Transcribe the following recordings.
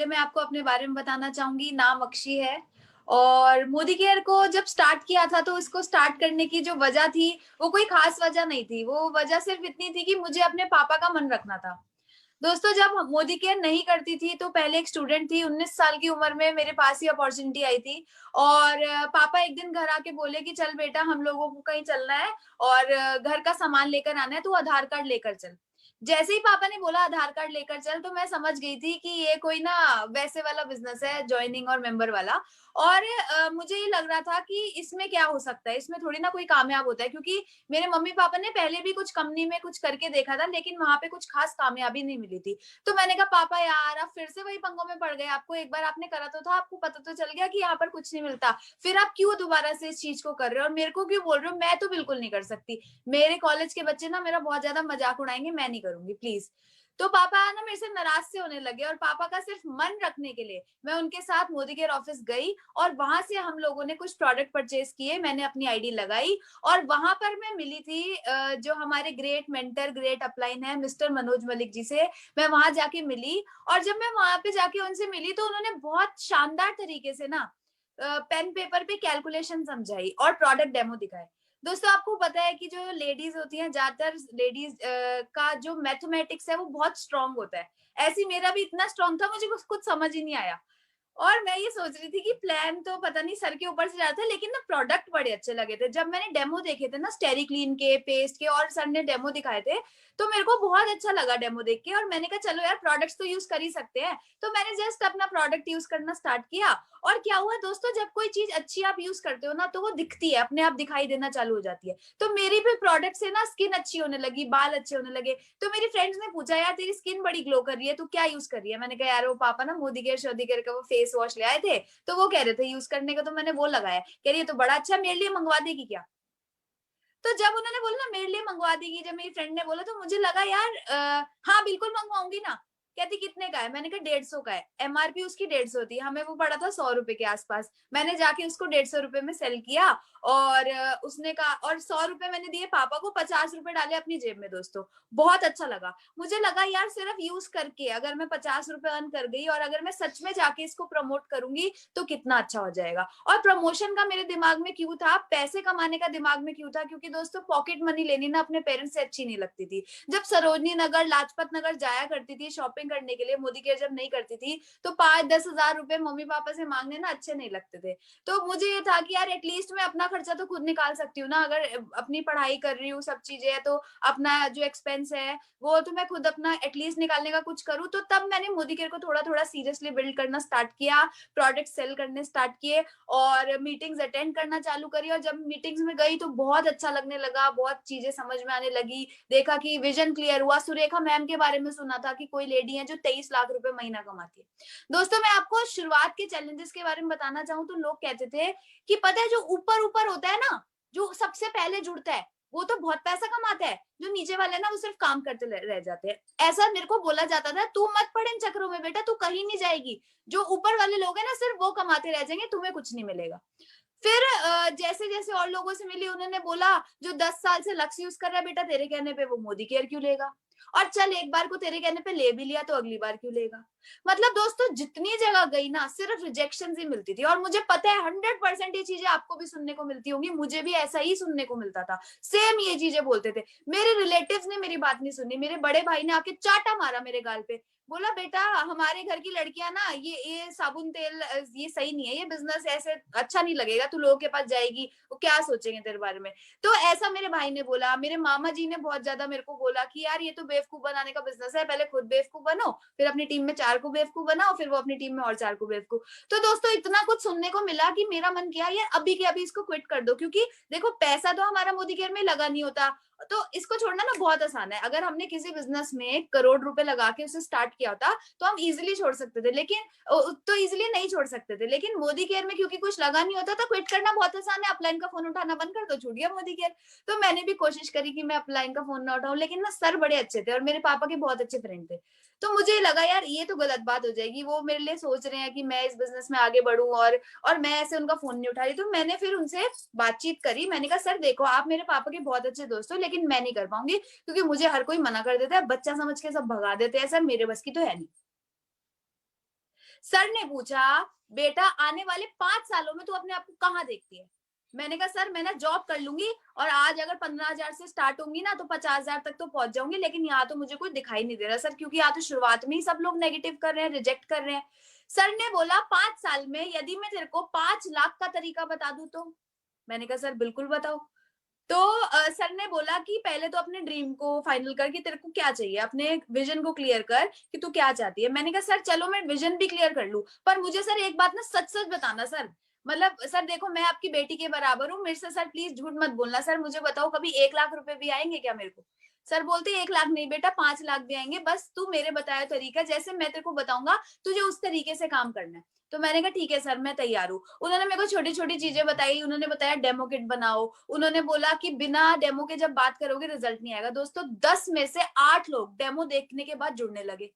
मैं आपको अपने बारे में बताना चाहूंगी। नाम अक्षी है और मोदी केयर को जब स्टार्ट किया था तो इसको स्टार्ट करने की जो वजह थी वो कोई खास वजह नहीं थी। वो वजह सिर्फ इतनी थी कि मुझे अपने पापा का मन रखना था। दोस्तों, जब मोदी केयर नहीं करती थी तो पहले एक स्टूडेंट थी, 19 साल की उम्र में मेरे पास ही अपॉर्चुनिटी आई थी। और पापा एक दिन घर आके बोले कि चल बेटा, हम लोगों को कहीं चलना है और घर का सामान लेकर आना है, तो आधार कार्ड लेकर चल। जैसे ही पापा ने बोला आधार कार्ड लेकर चल, तो मैं समझ गई थी कि ये कोई ना वैसे वाला बिजनेस है, ज्वाइनिंग और मेंबर वाला। और मुझे ये लग रहा था कि इसमें क्या हो सकता है, इसमें थोड़ी ना कोई कामयाब होता है, क्योंकि मेरे मम्मी पापा ने पहले भी कुछ कंपनी में कुछ करके देखा था, लेकिन वहां पे कुछ खास कामयाबी नहीं मिली थी। तो मैंने कहा पापा यार, आप फिर से वही पंगों में पड़ गए। आपको एक बार आपने करा तो था, आपको पता तो चल गया कि यहाँ पर कुछ नहीं मिलता, फिर आप क्यों दोबारा से इस चीज को कर रहे हो और मेरे को क्यों बोल रहे हो? मैं तो बिल्कुल नहीं कर सकती। मेरे कॉलेज के बच्चे ना मेरा बहुत ज्यादा मजाक उड़ाएंगे, मैं नहीं करूंगी, प्लीज। तो पापा ना मेरे से नाराज से होने लगे और पापा का सिर्फ मन रखने के लिए मैं उनके साथ मोदी केयर ऑफिस गई और वहां से हम लोगों ने कुछ प्रोडक्ट परचेज किए। मैंने अपनी आईडी लगाई और वहां पर मैं मिली थी जो हमारे ग्रेट मेंटर, ग्रेट अपलाइन है, मिस्टर मनोज मलिक जी से। मैं वहां जाके मिली और जब मैं वहां पे जाके उनसे मिली तो उन्होंने बहुत शानदार तरीके से ना पेन पेपर पे कैलकुलेशन समझाई और प्रोडक्ट डेमो दिखाए। दोस्तों, आपको पता है कि जो लेडीज होती हैं, ज्यादातर लेडीज का जो मैथमेटिक्स है वो बहुत स्ट्रांग होता है। ऐसी मेरा भी इतना स्ट्रांग था, मुझे कुछ समझ ही नहीं आया। और मैं ये सोच रही थी कि प्लान तो पता नहीं सर के ऊपर से जा रहा था, लेकिन ना प्रोडक्ट बड़े अच्छे लगे थे। जब मैंने डेमो देखे थे ना स्टेरी क्लीन के, पेस्ट के, और सर ने डेमो दिखाए थे, तो मेरे को बहुत अच्छा लगा डेमो देख के। और मैंने कहा चलो यार, प्रोडक्ट्स तो यूज कर ही सकते हैं। तो मैंने जस्ट अपना प्रोडक्ट यूज करना स्टार्ट किया। और क्या हुआ दोस्तों, जब कोई चीज अच्छी आप यूज करते हो ना तो वो दिखती है, अपने आप दिखाई देना चालू हो जाती है। तो मेरी भी प्रोडक्ट से ना स्किन अच्छी होने लगी, बाल अच्छे होने लगे। तो मेरी फ्रेंड्स ने पूछा यार तेरी स्किन बड़ी ग्लो कर रही है, तू क्या यूज कर रही है? मैंने कहा यार वो पापा ना मोदी केयर शोदी केयर का वो फेस वॉश ले आए थे, तो वो कह रहे थे यूज करने का, तो मैंने वो लगाया। कह रही है तो बड़ा अच्छा, मेरे लिए मंगवा देगी क्या? तो जब उन्होंने बोला ना मेरे लिए मंगवा देगी, जब मेरी फ्रेंड ने बोला, तो मुझे लगा यार हाँ बिल्कुल मंगवाऊंगी ना। कहती कितने का है? मैंने कहा 150 का है। एमआरपी उसकी 150 थी, हमें वो पड़ा था 100 रुपए के आसपास। मैंने जाके उसको 150 रुपए में सेल किया। और उसने कहा, और 100 रुपए मैंने दिए पापा को, 50 रुपए डाले अपनी जेब में। दोस्तों, बहुत अच्छा लगा। मुझे लगा यार सिर्फ यूज करके अगर मैं 50 रुपए अर्न कर गई और अगर मैं सच में जाके इसको प्रमोट करूंगी तो कितना अच्छा हो जाएगा। और प्रमोशन का मेरे दिमाग में क्यों था, पैसे कमाने का दिमाग में क्यों था? क्योंकि दोस्तों पॉकेट मनी लेनी ना अपने पेरेंट्स से अच्छी नहीं लगती थी। जब सरोजनी नगर, लाजपत नगर जाया करती थी शॉपिंग करने के लिए, मोदी केयर जब नहीं करती थी, तो 5-10 हजार रुपए मम्मी पापा से मांगने ना अच्छे नहीं लगते थे। तो मुझे ये था कि यार एटलीस्ट मैं अपना खर्चा तो खुद निकाल सकती हूँ ना। अगर अपनी पढ़ाई कर रही हूँ, सब चीजें है, तो अपना जो एक्सपेंस है वो तो मैं खुद अपना एटलीस्ट निकालने का कुछ करूँ। तो तब मैंने मोदी केयर को थोड़ा थोड़ा सीरियसली बिल्ड करना स्टार्ट किया, प्रोडक्ट सेल करने स्टार्ट किए और मीटिंग्स अटेंड करना चालू करी। और जब मीटिंग्स में गई तो बहुत अच्छा लगने लगा, बहुत चीजें समझ में आने लगी। देखा कि विजन क्लियर हुआ। सुरेखा मैम के बारे में सुना था कि कोई लेडी है जो 23 लाख रुपए महीना कमाती है। दोस्तों, मैं आपको शुरुआत के चैलेंजेस के बारे में बताना चाहूँ तो लोग कहते थे कि पता है जो ऊपर ऊपर होता है ना, जो सबसे पहले जुड़ता है, वो तो बहुत पैसा कमाता है, जो नीचे वाले ना वो सिर्फ काम करते रह जाते हैं। ऐसा मेरे को बोला जाता था, तू मत पड़ इन चक्रों में बेटा, तू कहीं नहीं जाएगी। जो ऊपर वाले लोग हैं ना सिर्फ वो कमाते रह जाएंगे, तुम्हें कुछ नहीं मिलेगा। फिर जैसे जैसे और लोगों से मिली, उन्होंने बोला जो 10 साल से लक्ष्य यूज कर रहा है बेटा, तेरे कहने पे वो मोदी केयर क्यों लेगा? और चल एक बार को तेरे कहने पे ले भी लिया तो अगली बार क्यों लेगा? मतलब दोस्तों, जितनी जगह गई ना सिर्फ रिजेक्शन ही मिलती थी। और मुझे पता है 100% ये चीजें आपको भी सुनने को मिलती होंगी, मुझे भी ऐसा ही सुनने को मिलता था। सेम ये चीजें बोलते थे। मेरे रिलेटिव्स ने मेरी बात नहीं सुनी, मेरे बड़े भाई ने आके चाटा मारा मेरे गाल पे। बोला बेटा, हमारे घर की लड़कियां ना ये साबुन तेल ये सही नहीं है, ये बिजनेस ऐसे अच्छा नहीं लगेगा, तू लोगों के पास जाएगी वो क्या सोचेंगे तेरे बारे में। तो ऐसा मेरे भाई ने बोला। मेरे मामा जी ने बहुत ज्यादा मेरे को बोला कि यार ये तो बेवकूफ बनाने का बिजनेस है, पहले खुद बेवकूफ बनो, फिर अपनी टीम में 4 को बेवकूफ बनाओ, फिर वो अपनी टीम में और 4 को बेवकूफ। तो दोस्तों, इतना कुछ सुनने को मिला कि मेरा मन किया यार अभी के अभी इसको क्विट कर दो। क्योंकि देखो, पैसा तो हमारा मोदी केयर में लगा नहीं होता, तो इसको छोड़ना ना बहुत आसान है। अगर हमने किसी बिजनेस में करोड़ रुपए लगा के उसे स्टार्ट किया होता तो हम इजिली छोड़ सकते थे, लेकिन तो इजिली नहीं छोड़ सकते थे। लेकिन मोदी केयर में क्योंकि कुछ लगा नहीं होता, तो क्विट करना बहुत आसान है। अपलाइन का फोन उठाना बंद कर दो, छूट गया मोदी केयर। तो मैंने भी कोशिश करी कि मैं अपलाइन का फोन ना उठाऊं, लेकिन ना सर बड़े अच्छे थे और मेरे पापा के बहुत अच्छे फ्रेंड थे। तो मुझे लगा यार ये तो गलत बात हो जाएगी, वो मेरे लिए सोच रहे हैं कि मैं इस बिजनेस में आगे बढ़ूं और मैं ऐसे उनका फोन नहीं उठा रही। तो मैंने फिर उनसे बातचीत करी। मैंने कहा सर देखो, आप मेरे पापा के बहुत अच्छे दोस्त हो, लेकिन मैं नहीं कर पाऊंगी, क्योंकि मुझे हर कोई मना कर देता है, बच्चा समझ के सब भगा देते हैं, सर मेरे बस की तो है नहीं। सर ने पूछा बेटा आने वाले 5 सालों में तू अपने आप को कहाँ देखती है? मैंने कहा सर मैं ना जॉब कर लूंगी और आज अगर 15,000 से स्टार्ट होंगी ना तो 50,000 तक तो पहुंच जाऊंगी, लेकिन यहाँ तो मुझे कुछ दिखाई नहीं दे रहा सर, क्योंकि यहाँ तो शुरुआत में ही सब लोग नेगेटिव कर रहे हैं, रिजेक्ट कर रहे हैं। सर ने बोला 5 साल में यदि मैं तेरे को 5 लाख का तरीका बता दूं तो? मैंने कहा सर बिल्कुल बताओ। तो सर ने बोला कि पहले तो अपने ड्रीम को फाइनल कर कि तेरे को क्या चाहिए, अपने विजन को क्लियर कर कि तू क्या चाहती है। मैंने कहा सर चलो मैं विजन भी क्लियर कर लूं, पर मुझे सर एक बात ना सच सच बताना सर, मतलब सर देखो मैं आपकी बेटी के बराबर हूँ, मेरे से सर प्लीज झूठ मत बोलना सर, मुझे बताओ कभी 1 लाख रुपए भी आएंगे क्या मेरे को? सर बोलते 1 लाख नहीं बेटा 5 लाख भी आएंगे, बस तू मेरे बताया तरीका जैसे मैं तेरे को बताऊंगा तुझे उस तरीके से काम करना है। तो मैंने कहा ठीक है सर मैं तैयार हूँ। उन्होंने मेरे को छोटी छोटी चीजें बताई, उन्होंने बताया डेमो किट बनाओ, उन्होंने बोला कि बिना डेमो के जब बात करोगे रिजल्ट नहीं आएगा। दोस्तों 10 में से 8 लोग डेमो देखने के बाद जुड़ने लगे,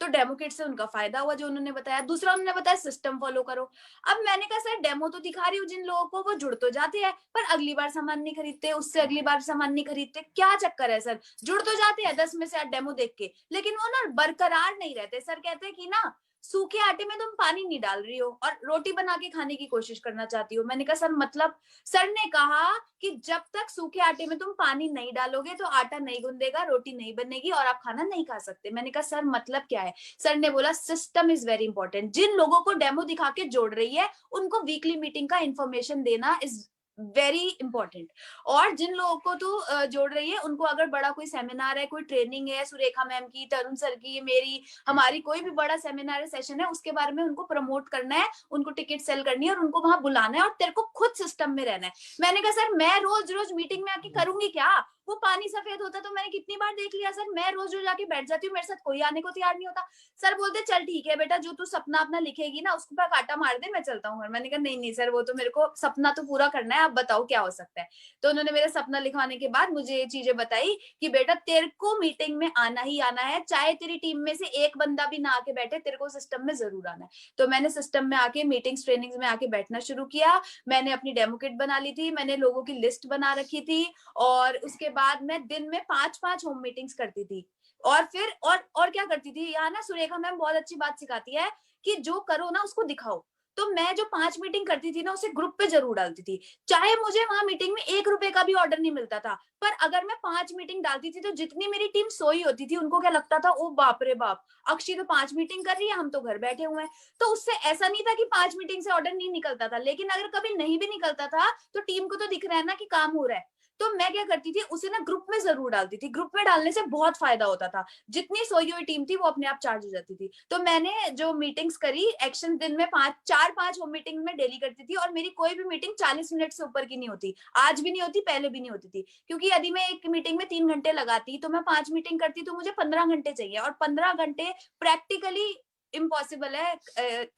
तो डेमो किट से उनका फायदा हुआ जो उन्होंने बताया। दूसरा उन्होंने बताया सिस्टम फॉलो करो। अब मैंने कहा सर डेमो तो दिखा रही हूँ जिन लोगों को वो जुड़ तो जाते हैं पर अगली बार सामान नहीं खरीदते, उससे अगली बार सामान नहीं खरीदते, क्या चक्कर है सर? जुड़ तो जाते हैं 10 में से 8 डेमो देख के, लेकिन वो ना बरकरार नहीं रहते। सर कहते हैं कि ना सूखे आटे में तुम पानी नहीं डाल रही हो और रोटी बना के खाने की कोशिश करना चाहती हो। मैंने कहा सर मतलब? सर ने कहा कि जब तक सूखे आटे में तुम पानी नहीं डालोगे तो आटा नहीं गूंदेगा, रोटी नहीं बनेगी और आप खाना नहीं खा सकते। मैंने कहा सर मतलब क्या है? सर ने बोला सिस्टम इज वेरी इंपॉर्टेंट, जिन लोगों को डेमो दिखा के जोड़ रही है उनको वीकली मीटिंग का इंफॉर्मेशन देना इज वेरी इंपॉर्टेंट, और जिन लोगों को तो जोड़ रही है उनको अगर बड़ा कोई सेमिनार है, कोई ट्रेनिंग है, सुरेखा मैम की, तरुण सर की, मेरी, हमारी कोई भी बड़ा सेमिनार है, सेशन है, उसके बारे में उनको प्रमोट करना है, उनको टिकट सेल करनी है और उनको वहां बुलाना है और तेरे को खुद सिस्टम में रहना है। मैंने कहा सर मैं रोज रोज मीटिंग में आके करूंगी क्या? वो पानी सफेद होता तो मैंने कितनी बार देख लिया सर, मैं रोज रोज आके बैठ जाती हूँ, मेरे साथ कोई आने को तैयार नहीं होता। सर बोलते चल ठीक है बेटा जो तू सपना अपना लिखेगी ना उसको पर कांटा मार दे, मैं चलता हूँ घर। मैंने कहा नहीं नहीं सर वो तो मेरे को सपना तो पूरा करना है, आप बताओ क्या हो सकता है। तो उन्होंने मेरा सपना लिखवाने के बाद मुझे ये चीजें बताई कि बेटा तेरे को मीटिंग में आना ही आना है, चाहे तेरी टीम में से एक बंदा भी ना आके बैठे, तेरे को सिस्टम में जरूर आना है। तो मैंने सिस्टम में आके मीटिंग्स ट्रेनिंग्स में आके बैठना शुरू किया। मैंने अपनी डेमो किट बना ली थी, मैंने लोगों की लिस्ट बना रखी थी और उसके बाद मैं दिन में 5-5 होम मीटिंग्स करती थी। और फिर और क्या करती थी, यहाँ ना सुरेखा मैम बहुत अच्छी बात सिखाती है कि जो करो ना उसको दिखाओ। तो मैं जो 5 मीटिंग करती थी ना उसे ग्रुप पे जरूर डालती थी, चाहे मुझे वहां मीटिंग में 1 रुपए का भी ऑर्डर नहीं मिलता था, पर अगर मैं 5 मीटिंग डालती थी तो जितनी मेरी टीम सोई होती थी उनको क्या लगता था, ओ बाप रे बाप, अक्षी तो 5 मीटिंग कर रही है, हम तो घर बैठे हुए हैं। तो उससे ऐसा नहीं था कि 5 मीटिंग से ऑर्डर नहीं निकलता था, लेकिन अगर कभी नहीं भी निकलता था तो टीम को तो दिख रहा है ना कि काम हो रहा है। तो मैं क्या करती थी उसे ना ग्रुप में जरूर डालती थी, ग्रुप में डालने से बहुत फायदा होता था, जितनी सोई हुई टीम थी वो अपने आप चार्ज हो जाती थी। तो मैंने जो मीटिंग्स करी, एक्शन दिन में 4-5 होम मीटिंग में डेली करती थी और मेरी कोई भी मीटिंग 40 मिनट से ऊपर की नहीं होती, आज भी नहीं होती, पहले भी नहीं होती थी, क्योंकि यदि मैं एक मीटिंग में 3 घंटे लगाती तो मैं 5 मीटिंग करती तो मुझे 15 घंटे चाहिए, और 15 घंटे प्रैक्टिकली इम्पॉसिबल है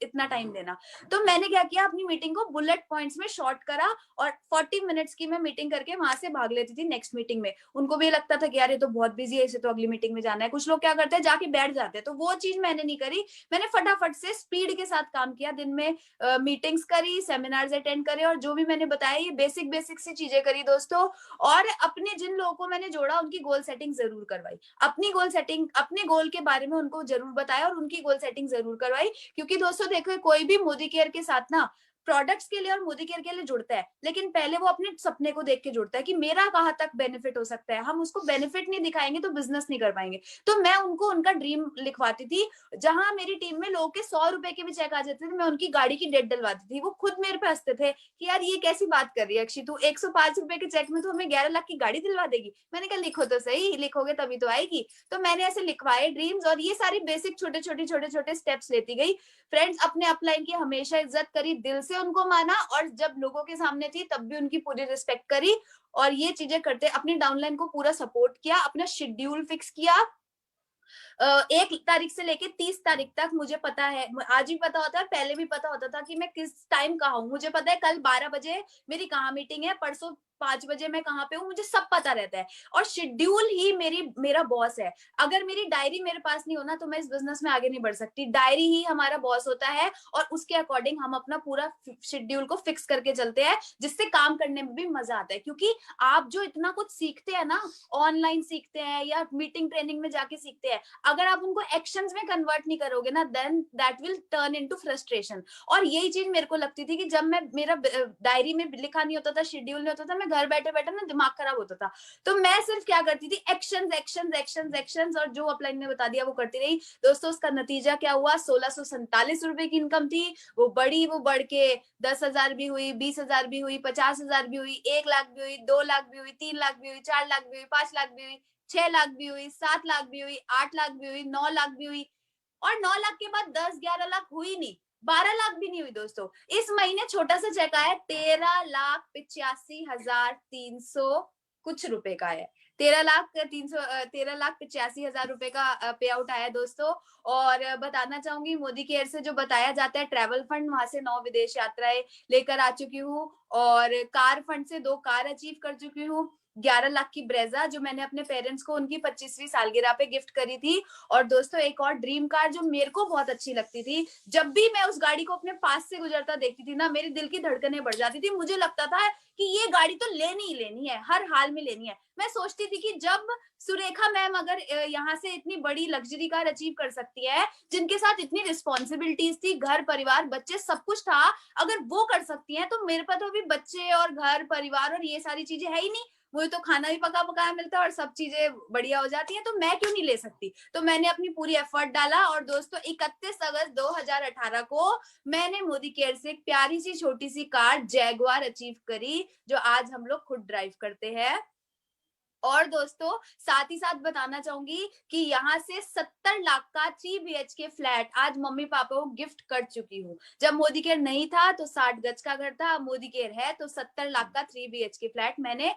इतना टाइम देना। तो मैंने क्या किया, अपनी मीटिंग को बुलेट पॉइंट्स में शॉर्ट करा और 40 मिनट्स की मैं मीटिंग करके वहां से भाग लेती थी नेक्स्ट मीटिंग में। उनको भी लगता था कि यार ये तो बहुत बिजी है, इसे तो अगली मीटिंग में जाना है। कुछ लोग क्या करते हैं जाके बैठ जाते हैं, तो वो चीज मैंने नहीं करी, मैंने फटाफट से स्पीड के साथ काम किया, दिन में मीटिंग्स करी, सेमिनार्स अटेंड करे और जो भी मैंने बताया ये बेसिक बेसिक सी चीजें करी दोस्तों। और अपने जिन लोगों को मैंने जोड़ा उनकी गोल सेटिंग जरूर करवाई, अपनी गोल सेटिंग, अपने गोल के बारे में उनको जरूर बताया और उनकी गोल सेटिंग जरूर करवाई। क्योंकि दोस्तों देखो कोई भी मोदी केयर के साथ ना प्रोडक्ट्स के लिए और मोदी केयर के लिए जुड़ता है, लेकिन पहले वो अपने सपने को देख के जुड़ता है कि मेरा कहाँ तक बेनिफिट हो सकता है। हम उसको बेनिफिट नहीं दिखाएंगे तो बिजनेस नहीं कर पाएंगे। तो मैं उनको उनका ड्रीम लिखवाती थी, जहां मेरी टीम में लोगों के 100 रुपए के भी चेक आ जाते थे, मैं उनकी गाड़ी की डेट डलवाती थी। वो खुद मेरे पे हंसते थे कि यार ये कैसी बात कर रही है अक्षी, तू 105 रुपए के चेक में तो हमें 11 लाख की गाड़ी दिलवा देगी। मैंने कहा लिखो तो सही, लिखोगे तभी तो आएगी। तो मैंने ऐसे लिखवाए ड्रीम्स और ये सारी बेसिक छोटे छोटे स्टेप्स लेती गई। फ्रेंड्स अपने अपलाइन की हमेशा इज्जत करी, दिल से उनको माना, और जब लोगों के सामने थी तब भी उनकी पूरी रिस्पेक्ट करी। और ये चीजें करते अपनी डाउनलाइन को पूरा सपोर्ट किया, अपना शेड्यूल फिक्स किया। 1 तारीख से लेके 30 तारीख तक मुझे पता है, आज भी पता होता है, पहले भी पता होता था कि मैं किस टाइम कहाँ हूँ। मुझे पता है कल 12 बजे मेरी कहाँ मीटिंग है, परसों 5 बजे मैं कहाँ पे हूँ, मुझे सब पता रहता है। और शेड्यूल ही मेरा बॉस है। अगर मेरी डायरी मेरे पास नहीं हो ना, तो मैं इस बिजनेस में आगे नहीं बढ़ सकती। डायरी ही हमारा बॉस होता है और उसके अकॉर्डिंग हम अपना पूरा शेड्यूल को फिक्स करके चलते हैं, जिससे काम करने में भी मजा आता है। क्योंकि आप जो इतना कुछ सीखते हैं ना, ऑनलाइन सीखते हैं या मीटिंग ट्रेनिंग में जाके सीखते हैं, अगर आप उनको एक्शंस में कन्वर्ट नहीं करोगे ना, then that will turn into frustration. और यही चीज मेरे को लगती थी कि जब मैं मेरा डायरी में लिखा नहीं होता था, शेड्यूल नहीं होता था, मैं घर बैठे बैठे ना दिमाग खराब होता था। तो मैं सिर्फ क्या करती थी, एक्शंस एक्शंस एक्शंस एक्शंस, और जो अपलाइन ने बता दिया वो करती रही। दोस्तों उसका नतीजा क्या हुआ, 1647 रुपए की इनकम थी, वो बढ़ के 10,000 भी हुई, 20,000 भी हुई, 50,000 भी हुई, 1 लाख भी हुई, 2 लाख भी हुई, 3 लाख भी हुई, 4 लाख भी हुई, 5 लाख भी हुई, 6 लाख भी हुई, 7 लाख भी हुई, 8 लाख भी हुई, 9 लाख भी हुई। और 9 लाख के बाद 10-11 लाख हुई नहीं, 12 लाख भी नहीं हुई। दोस्तों इस महीने छोटा सा चेक आया, 13,85,300 कुछ रुपए का है। 13,85,000 रुपए का पे आउट आया दोस्तों। और बताना चाहूंगी, मोदी केयर से जो बताया जाता है ट्रैवल फंड, वहां से 9 विदेश यात्राएं लेकर आ चुकी हूँ। और कार फंड से 2 कार अचीव कर चुकी हूँ। 11 लाख की ब्रेजा जो मैंने अपने पेरेंट्स को उनकी 25वीं सालगिरह पे गिफ्ट करी थी। और दोस्तों एक और ड्रीम कार जो मेरे को बहुत अच्छी लगती थी, जब भी मैं उस गाड़ी को अपने पास से गुजरता देखती थी ना, मेरे दिल की धड़कनें बढ़ जाती थी। मुझे लगता था कि ये गाड़ी तो लेनी ही लेनी है, हर हाल में लेनी है। मैं सोचती थी कि जब सुरेखा मैम अगर यहाँ से इतनी बड़ी लग्जरी कार अचीव कर सकती है, जिनके साथ इतनी रिस्पॉन्सिबिलिटीज थी, घर परिवार बच्चे सब कुछ था, अगर वो कर सकती हैं, तो मेरे पास तो अभी बच्चे और घर परिवार और ये सारी चीजें है ही नहीं। मुझे तो खाना भी पका पकाया मिलता है और सब चीजें बढ़िया हो जाती हैं, तो मैं क्यों नहीं ले सकती। तो मैंने अपनी पूरी एफर्ट डाला। और दोस्तों 31 अगस्त 2018 को मैंने मोदी केयर से एक प्यारी सी छोटी सी कार जैगवार अचीव करी, जो आज हम लोग खुद ड्राइव करते हैं। और दोस्तों साथ ही साथ बताना चाहूंगी कि यहाँ से 70 लाख का 3 BHK फ्लैट आज मम्मी पापा को गिफ्ट कर चुकी हूँ। जब मोदी केयर नहीं था तो 60 गज का घर था, अब मोदी केयर है तो 70 लाख का 3 BHK फ्लैट मैंने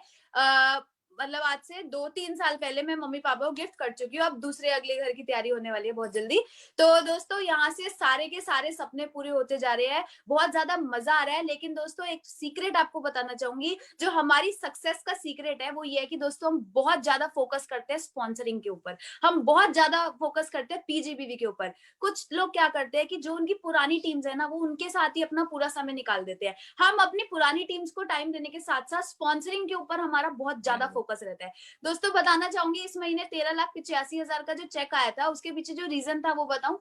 मतलब आज से 2-3 साल पहले मैं मम्मी पापा को गिफ्ट कर चुकी हूँ। अब दूसरे अगले घर की तैयारी होने वाली है बहुत जल्दी। तो दोस्तों यहाँ से सारे के सारे सपने पूरे होते जा रहे हैं, बहुत ज्यादा मजा आ रहा है। लेकिन दोस्तों एक सीक्रेट आपको बताना चाहूंगी, जो हमारी सक्सेस का सीक्रेट है वो ये है कि दोस्तों हम बहुत ज्यादा फोकस करते हैं स्पॉन्सरिंग के ऊपर, हम बहुत ज्यादा फोकस करते हैं पीजीबीवी के ऊपर। कुछ लोग क्या करते हैं कि जो उनकी पुरानी टीम्स है ना, वो उनके साथ ही अपना पूरा समय निकाल देते हैं। हम अपनी पुरानी टीम्स को टाइम देने के साथ साथ स्पॉन्सरिंग के ऊपर हमारा बहुत ज्यादा फोकस रहता है। दोस्तों बताना चाहूंगी, इस महीने 13,85,000 का जो चेक आया था, उसके पीछे जो रीजन था वो बताऊं।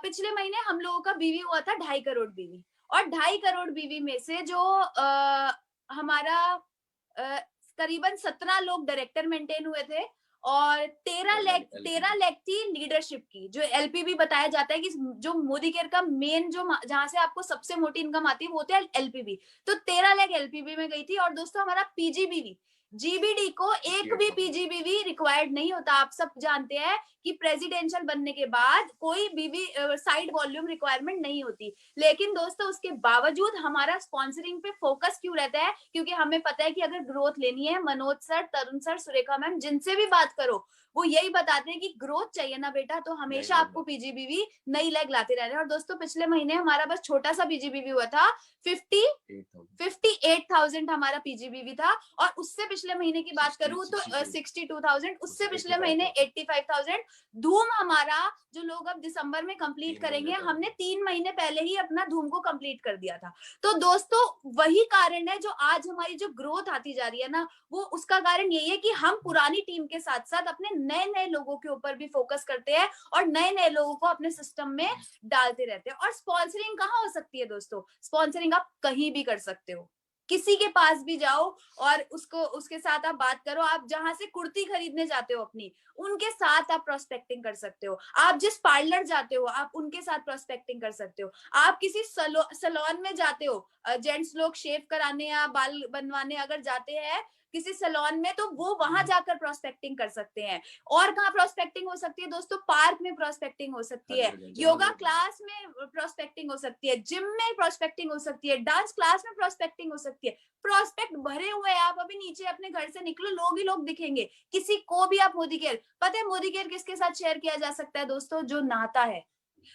पिछले महीने हम लोगों का बीवी हुआ था 2.5 करोड़ बीवी, और 2.5 करोड़ बीवी में से जो हमारा अ, करीबन 17 लोग डायरेक्टर मेंटेन हुए थे, और 13 लाख थी लीडरशिप की, जो एलपीबी बताया जाता है कि जो मोदी केयर का मेन जो जहां से आपको सबसे मोटी इनकम आती है वो होती है एलपीबी। तो 13 लाख एलपीबी में गई थी। और दोस्तों हमारा पीजीबीवी, जीबीडी को एक भी पीजीबीवी रिक्वायर्ड नहीं होता। आप सब जानते हैं कि प्रेसिडेंशियल बनने के बाद कोई बीवी साइड वॉल्यूम रिक्वायरमेंट नहीं होती। लेकिन दोस्तों उसके बावजूद हमारा स्पॉन्सरिंग पे फोकस क्यों रहता है, क्योंकि हमें पता है कि अगर ग्रोथ लेनी है, मनोज सर, तरुण सर, सुरेखा मैम, जिनसे भी बात करो वो यही बताते हैं कि ग्रोथ चाहिए ना बेटा, तो हमेशा आपको पीजीबीवी नई लेग लाते रहना है। और दोस्तों पिछले महीने हमारा बस छोटा सा पीजीबीवी हुआ था, 58,000 हमारा पीजीबीवी था। और उससे पिछले महीने की बात करूं तो 62,000, उससे पिछले महीने 85,000। धूम हमारा जो लोग अब दिसंबर में कंप्लीट करेंगे, हमने 3 महीने पहले ही अपना धूम को कंप्लीट कर दिया था। तो दोस्तों वही कारण है जो आज हमारी जो ग्रोथ आती जा रही है ना, वो उसका कारण यही है कि हम पुरानी टीम के साथ साथ अपने नए नए लोगों के ऊपर भी फोकस करते हैं और नए नए लोगों को अपने सिस्टम में डालते रहते हैं। और स्पॉन्सरिंग कहाँ हो सकती है दोस्तों, स्पॉन्सरिंग आप कहीं भी कर सकते हो, किसी के पास भी जाओ और उसको उसके साथ आप बात करो। आप जहां से कुर्ती खरीदने जाते हो अपनी, उनके साथ आप प्रोस्पेक्टिंग कर सकते हो। आप जिस पार्लर जाते हो आप उनके साथ प्रोस्पेक्टिंग कर सकते हो। आप किसी सलोन में जाते हो, जेंट्स लोग शेव कराने या बाल बनवाने अगर जाते हैं किसी सलोन में, तो वो वहां जाकर प्रोस्पेक्टिंग कर सकते हैं। और कहाँ प्रोस्पेक्टिंग हो सकती है दोस्तों, पार्क में प्रोस्पेक्टिंग हो सकती है, योगा क्लास में प्रोस्पेक्टिंग हो सकती है, जिम में प्रोस्पेक्टिंग हो सकती है, डांस क्लास में प्रोस्पेक्टिंग हो सकती है। प्रोस्पेक्ट भरे हुए हैं। आप अभी नीचे अपने घर से निकलो, लोग ही लोग दिखेंगे। किसी को भी आप मोदी केयर, पता है मोदी केयर किसके साथ शेयर किया जा सकता है दोस्तों, जो नहाता है।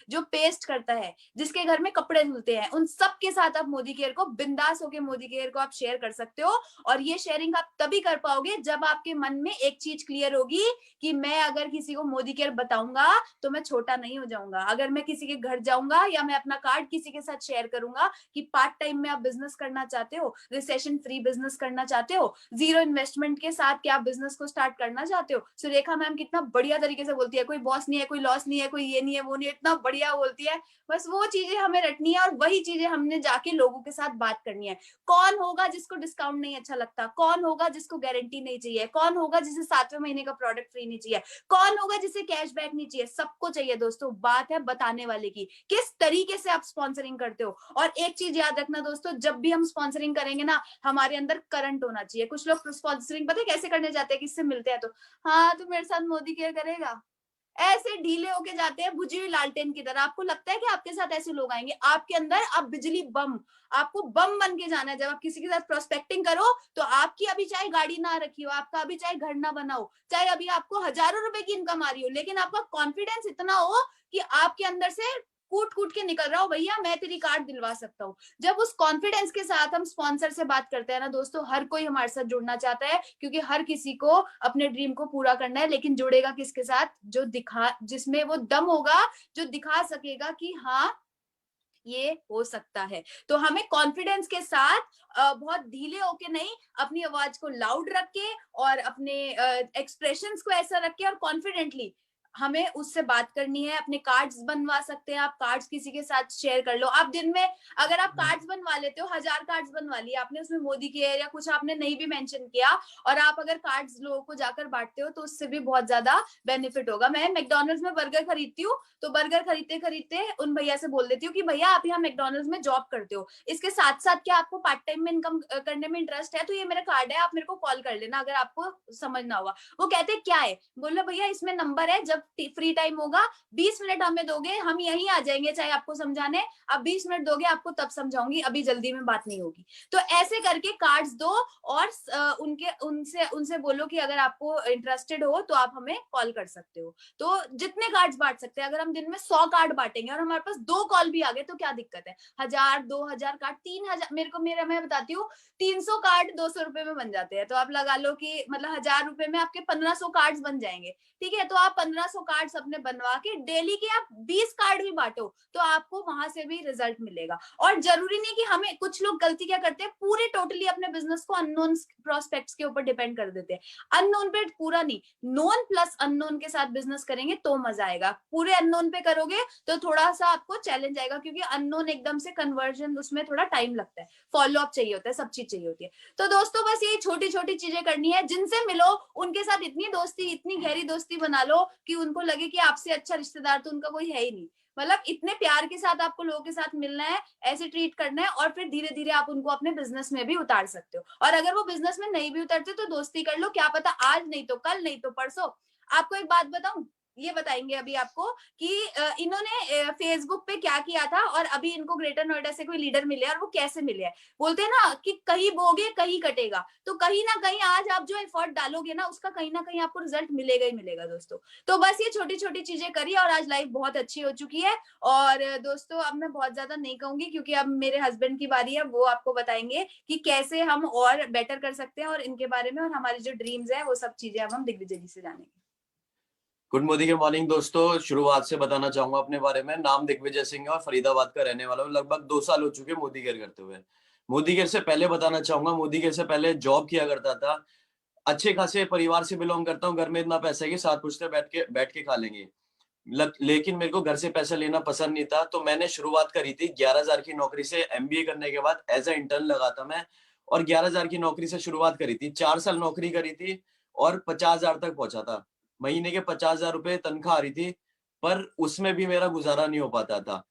जो पेस्ट करता है, जिसके घर में कपड़े धुलते हैं, उन सब के साथ आप मोदी केयर को बिंदास होके मोदी केयर को आप शेयर कर सकते हो। और ये शेयरिंग आप तभी कर पाओगे जब आपके मन में एक चीज क्लियर होगी कि मैं अगर किसी को मोदी केयर बताऊंगा तो मैं छोटा नहीं हो जाऊंगा। अगर मैं किसी के घर जाऊंगा या मैं अपना कार्ड किसी के साथ शेयर करूंगा कि पार्ट टाइम में आप बिजनेस करना चाहते हो, रिसेशन फ्री बिजनेस करना चाहते हो, जीरो इन्वेस्टमेंट के साथ क्या आप बिजनेस को स्टार्ट करना चाहते हो। सुरेखा मैम कितना बढ़िया तरीके से बोलती है, कोई बॉस नहीं है, कोई लॉस नहीं है, कोई ये नहीं है, वो नहीं है, इतना बढ़िया बोलती है। बस वो चीजें हमें रटनी है और वही चीजें हमने जाके लोगों के साथ बात करनी है। कौन होगा जिसको डिस्काउंट नहीं अच्छा लगता, कौन होगा जिसको गारंटी नहीं चाहिए, कौन होगा जिसे 7वें महीने का प्रोडक्ट फ्री नहीं चाहिए, कौन होगा जिसे कैशबैक नहीं चाहिए, सबको चाहिए दोस्तों। बात है बताने वाले की, किस तरीके से आप स्पॉन्सरिंग करते हो। और एक चीज याद रखना दोस्तों, जब भी हम स्पॉन्सरिंग करेंगे ना, हमारे अंदर करंट होना चाहिए। कुछ लोग स्पॉन्सरिंग पता है कैसे करने जाते हैं, किससे मिलते हैं तो हाँ तू मेरे साथ मोदी केयर करेगा, ऐसे ढीले होके जाते हैं बुझी हुई लालटेन की तरह। आपको लगता है कि आपके साथ ऐसे लोग आएंगे, आपके अंदर अब बिजली बम, आपको बम बन के जाना है। जब आप किसी के साथ प्रोस्पेक्टिंग करो तो आपकी अभी चाहे गाड़ी ना रखी हो, आपका अभी चाहे घर ना बना हो, चाहे अभी आपको हजारों रुपए की इनकम आ रही हो, लेकिन आपका कॉन्फिडेंस इतना हो कि आपके अंदर से कूट कूट के निकल रहा हो, भैया मैं तेरी कार्ड दिलवा सकता हूँ। जब उस कॉन्फिडेंस के साथ हम स्पॉन्सर से बात करते हैं ना दोस्तों, हर कोई हमारे साथ जुड़ना चाहता है, क्योंकि हर किसी को अपने ड्रीम को पूरा करना है। लेकिन जुड़ेगा किसके साथ, जो दिखा, जिसमें वो दम होगा, जो दिखा सकेगा कि हाँ ये हो सकता है। तो हमें कॉन्फिडेंस के साथ बहुत ढीले होके नहीं, अपनी आवाज को लाउड रख के और अपने एक्सप्रेशंस को ऐसा रख के और कॉन्फिडेंटली हमें उससे बात करनी है। अपने कार्ड्स बनवा सकते हैं आप, कार्ड्स किसी के साथ शेयर कर लो। आप दिन में अगर आप कार्ड्स बनवा लेते हो, 1000 कार्ड्स बनवा लिए आपने, उसमें मोदी के या कुछ आपने नहीं भी मेंशन किया, और आप अगर कार्ड्स लोगों को जाकर बांटते हो तो उससे भी बहुत ज्यादा बेनिफिट होगा। मैं मैकडॉनल्ड्स में बर्गर खरीदती हूँ, तो बर्गर खरीदते खरीदते उन भैया से बोल देती हूँ कि भैया आप यहाँ मैकडॉनल्ड्स में जॉब करते हो, इसके साथ साथ क्या आपको पार्ट टाइम में इनकम करने में इंटरेस्ट है, तो ये मेरा कार्ड है, आप मेरे को कॉल कर लेना अगर आपको समझना होगा। वो कहते क्या है, बोलो भैया इसमें नंबर है, जब फ्री टाइम होगा 20 मिनट हमें दोगे, हम यहीं आ जाएंगे चाहे आपको समझाने, आप 20 मिनट दोगे आपको तब समझाऊंगी, अभी जल्दी में बात नहीं होगी। तो ऐसे करके कार्ड्स दो और उनके उनसे उनसे बोलो कि अगर आपको इंटरेस्टेड हो तो आप हमें कॉल कर सकते हो। तो जितने कार्ड्स बांट सकते हैं, अगर हम दिन में 100 कार्ड बांटेंगे और हमारे पास 2 कॉल भी आ गए तो क्या दिक्कत है। 1000 2000 कार्ड 3000, मैं बताती हूँ 300 कार्ड 200 रुपए में बन जाते हैं। तो आप लगा लो कि मतलब 1000 रुपए में आपके 1500 कार्ड्स बन जाएंगे। ठीक है, तो आप 1500 कार्ड्स अपने बनवा के डेली के आप 20 कार्ड भी बांटो तो आपको वहां से भी रिजल्ट मिलेगा। और जरूरी नहीं कि हमें, कुछ लोग गलती क्या करते हैं, पूरे टोटली अपने बिजनेस को अननोन प्रोस्पेक्ट्स के ऊपर डिपेंड कर देते हैं। अननोन पे पूरा नहीं, नोन प्लस अननोन के साथ बिजनेस करेंगे तो मजा आएगा। पूरे अननोन पे करोगे तो थोड़ा सा आपको चैलेंज आएगा, क्योंकि अननोन एकदम से कन्वर्जन उसमें थोड़ा टाइम लगता है, फॉलो अप चाहिए होता है, सब चीज चाहिए होती है। तो दोस्तों बस ये छोटी छोटी चीजें करनी है, जिनसे मिलो उनके साथ इतनी दोस्ती, इतनी गहरी दोस्ती बना लो कि उनको लगे कि आपसे अच्छा रिश्तेदार तो उनका कोई है ही नहीं। मतलब इतने प्यार के साथ आपको लोगों के साथ मिलना है, ऐसे ट्रीट करना है, और फिर धीरे धीरे आप उनको अपने बिजनेस में भी उतार सकते हो। और अगर वो बिजनेस में नहीं भी उतरते तो दोस्ती कर लो, क्या पता आज नहीं तो कल, नहीं तो परसों। आपको एक बात बताऊं, ये बताएंगे अभी आपको कि इन्होंने फेसबुक पे क्या किया था, और अभी इनको ग्रेटर नोएडा से कोई लीडर मिले और वो कैसे मिले हैं। बोलते हैं ना कि कहीं बोगे कहीं कटेगा, तो कहीं ना कहीं आज आप जो एफर्ट डालोगे ना उसका कहीं ना कहीं आपको रिजल्ट मिलेगा ही मिलेगा दोस्तों। तो बस ये छोटी छोटी चीजें करिए और आज लाइफ बहुत अच्छी हो चुकी है। और दोस्तों अब मैं बहुत ज्यादा नहीं कहूंगी, क्योंकि अब मेरे हस्बैंड की बारी है, वो आपको बताएंगे कि कैसे हम और बेटर कर सकते हैं और इनके बारे में, और हमारी जो ड्रीम्स है वो सब चीजें अब हम दिग्विजय जी से जानेंगे। गुड मोदी के मॉर्निंग दोस्तों। शुरुआत से बताना चाहूंगा अपने बारे में। नाम दिग्विजय सिंह है और फरीदाबाद का रहने वाला हूँ। लगभग 2 साल हो चुके मोदी केयर करते हुए। मोदी केयर से पहले बताना चाहूंगा, मोदी केयर से पहले जॉब किया करता था। अच्छे खासे परिवार से बिलोंग करता हूँ। घर में इतना पैसा है कि 7 पुश्ते बैठ के खा लेंगे। लेकिन मेरे को घर से पैसा लेना पसंद नहीं था, तो मैंने शुरुआत करी थी 11,000 की नौकरी से। एमबीए करने के बाद एज ए इंटर्न लगा था मैं, और 11,000 की नौकरी से शुरुआत करी थी। 4 साल नौकरी करी थी और 50,000 तक पहुंचा था। महीने के 50,000 रुपए तनख्वाह आ रही थी, पर उसमें भी मेरा गुजारा नहीं हो पाता था।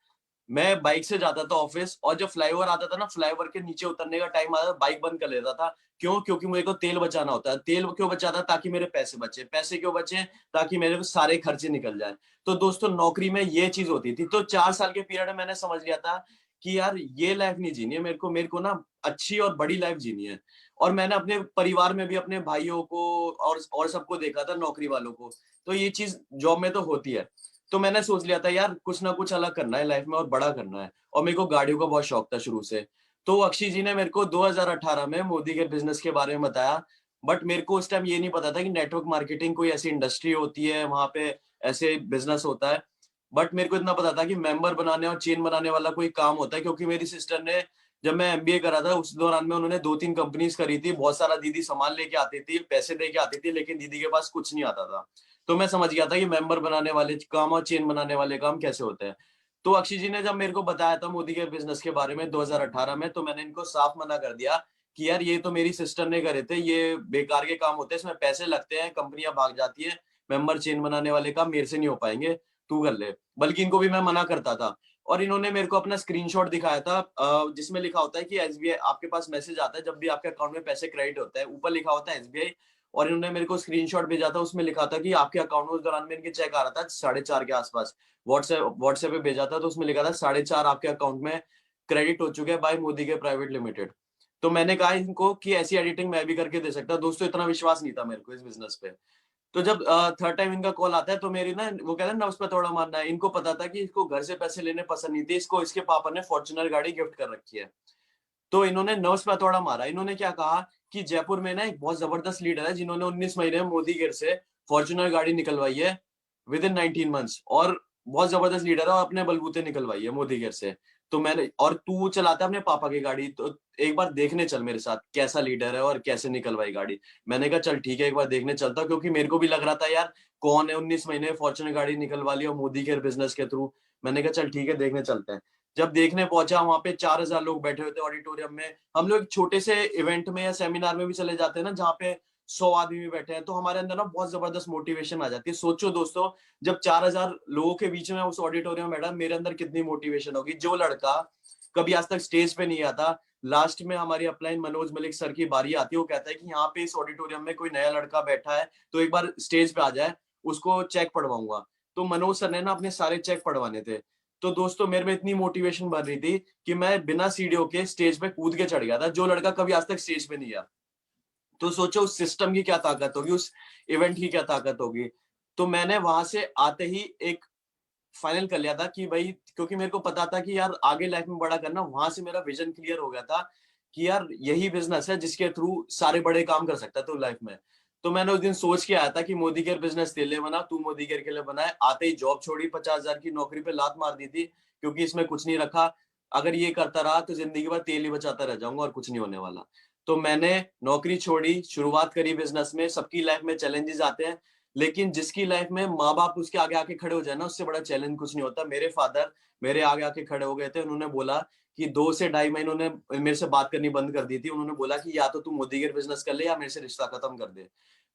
मैं बाइक से जाता था ऑफिस, और जब फ्लाईओवर आता था ना, फ्लाईओवर के नीचे उतरने का टाइम आता था, बाइक बंद कर लेता था। क्यों? क्योंकि मुझे को तेल बचाना होता है। तेल क्यों बचाता? ताकि मेरे पैसे बचे। पैसे क्यों बचे? ताकि मेरे सारे खर्चे निकल जाए। तो दोस्तों नौकरी में ये चीज होती थी। तो 4 साल के पीरियड में मैंने समझ लिया था कि यार ये लाइफ नहीं जीनी है मेरे को ना अच्छी और बड़ी लाइफ जीनी है। और मैंने अपने परिवार में भी अपने भाइयों को और सबको देखा था, नौकरी वालों को। तो ये चीज जॉब में तो होती है। तो मैंने सोच लिया था यार कुछ ना कुछ अलग करना है लाइफ में और बड़ा करना है, और मेरे को गाड़ियों का बहुत शौक था शुरू से। तो अक्षय जी ने मेरे को 2018 में मोदी के बिजनेस के बारे में बताया, बट मेरे को उस टाइम ये नहीं पता था कि नेटवर्क मार्केटिंग कोई ऐसी इंडस्ट्री होती है, वहां पे ऐसे बिजनेस होता है। बट मेरे को इतना पता था कि मेंबर बनाने और चेन बनाने वाला कोई काम होता है, क्योंकि मेरी सिस्टर ने, जब मैं एमबीए करा था उस दौरान में उन्होंने 2-3 कंपनीज करी थी, बहुत सारा दीदी सामान लेके आती थी, पैसे दे के आती थी, लेकिन दीदी के पास कुछ नहीं आता था। तो मैं समझ गया था कि मेंबर बनाने वाले काम और चेन बनाने वाले काम कैसे होते हैं। तो अक्षय जी ने जब मेरे को बताया था मोदी के बिजनेस के बारे में 2018 में, तो मैंने इनको साफ मना कर दिया कि यार ये तो मेरी सिस्टर ने करे थे, ये बेकार के काम होते हैं, इसमें पैसे लगते हैं, कंपनियां भाग जाती है, मेंबर चेन बनाने वाले काम मेरे से नहीं हो पाएंगे, तू कर ले। बल्कि इनको भी मैं मना करता था। और इन्होंने मेरे को अपना स्क्रीनशॉट दिखाया था, जिसमें लिखा होता है कि एसबीआई, आपके पास मैसेज आता है जब भी आपके अकाउंट में पैसे क्रेडिट होता है, ऊपर लिखा होता है एसबीआई, और इन्होंने मेरे को स्क्रीनशॉट भेजा था, उसमें लिखा था कि आपके अकाउंट में, उस दौरान में इनके चेक आ रहा था 4:30 के आसपास, व्हाट्सएप पे भेजा था, तो उसमें लिखा था 4:30 आपके अकाउंट में क्रेडिट हो चुके हैं बाय मोदी के प्राइवेट लिमिटेड। तो मैंने कहा इनको कि ऐसी एडिटिंग मैं भी करके दे सकता। दोस्तों इतना विश्वास नहीं था मेरे को इस बिजनेस पे। तो जब थर्ड टाइम इनका कॉल आता है, तो मेरी ना, वो कहते हैं नफ्स पे थोड़ा मारना है, इनको पता था कि इसको घर से पैसे लेने पसंद नहीं थे, इसको इसके पापा ने फॉर्च्यूनर गाड़ी गिफ्ट कर रखी है। तो इन्होंने नर्व्स पे हथौड़ा मारा। इन्होंने क्या कहा कि जयपुर में ना एक बहुत जबरदस्त लीडर है जिन्होंने 19 महीने में मोदी गिर से फॉर्च्यूनर गाड़ी निकलवाई है विद इन 19 मंथ्स, और बहुत जबरदस्त लीडर है और अपने बलबूते निकलवाई है मोदी गिर से। तो मैंने, और तू चलाता है अपने पापा की गाड़ी, तो एक बार देखने चल मेरे साथ कैसा लीडर है और कैसे निकलवाई गाड़ी। मैंने कहा चल ठीक है, एक बार देखने चलता हूं, क्योंकि मेरे को भी लग रहा था यार कौन है 19 महीने में फॉर्च्यूनर गाड़ी निकलवा ली और मोदी केयर बिजनेस के थ्रू। मैंने कहा चल ठीक है, देखने चलते हैं। जब देखने पहुंचा, वहां पे 4,000 लोग बैठे हुए थे ऑडिटोरियम में। हम लोग छोटे से इवेंट में या सेमिनार में भी चले जाते हैं ना, जहाँ पे 100 आदमी भी बैठे हैं, तो हमारे अंदर ना बहुत जबरदस्त मोटिवेशन आ जाती है। सोचो दोस्तों, जब 4,000 लोगों के बीच में उस ऑडिटोरियम में बैठा, मेरे अंदर कितनी मोटिवेशन होगी। जो लड़का कभी आज तक स्टेज पे नहीं आता, लास्ट में हमारी अपलाइन मनोज मलिक सर की बारी आती है, वो कहता है कि यहाँ पे इस ऑडिटोरियम में कोई नया लड़का बैठा है तो एक बार स्टेज पे आ जाए, उसको चेक पढ़वाऊंगा। तो मनोज सर ने ना अपने सारे चेक पढ़वाने थे। तो दोस्तों मेरे में इतनी मोटिवेशन बढ़ रही थी कि मैं बिना सीढ़ियों के स्टेज पे कूद के चढ़ गया था, जो लड़का कभी आज तक स्टेज पे नहीं गया। तो सोचो उस सिस्टम की क्या ताकत होगी, उस इवेंट की क्या ताकत होगी। तो मैंने वहां से आते ही एक फाइनल कर लिया था कि भाई, क्योंकि मेरे को पता था कि यार आगे लाइफ में बड़ा करना, वहां से मेरा विजन क्लियर हो गया था कि यार यही बिजनेस है जिसके थ्रू सारे बड़े काम कर सकता है तो लाइफ में। तो मैंने उस दिन सोच के आया था कि मोदी केयर बिजनेस तेरे लिए बना, तू मोदी केयर के लिए बनाए। आते ही जॉब छोड़ी, 50,000 की नौकरी पे लात मार दी थी, क्योंकि इसमें कुछ नहीं रखा। अगर ये करता रहा तो जिंदगी भर तेल ही बचाता रह जाऊंगा और कुछ नहीं होने वाला। तो मैंने नौकरी छोड़ी, शुरुआत करी बिजनेस में। सबकी लाइफ में चैलेंजेस आते हैं, लेकिन जिसकी लाइफ में माँ बाप उसके आगे आके खड़े हो जाए ना, उससे बड़ा चैलेंज कुछ नहीं होता। मेरे फादर मेरे आगे आके खड़े हो गए थे। उन्होंने बोला कि 2 से ढाई महीने उन्होंने मेरे से बात करनी बंद कर दी थी। उन्होंने बोला कि या तो तू मोदी केयर बिजनेस कर ले या मेरे से रिश्ता खत्म कर दे।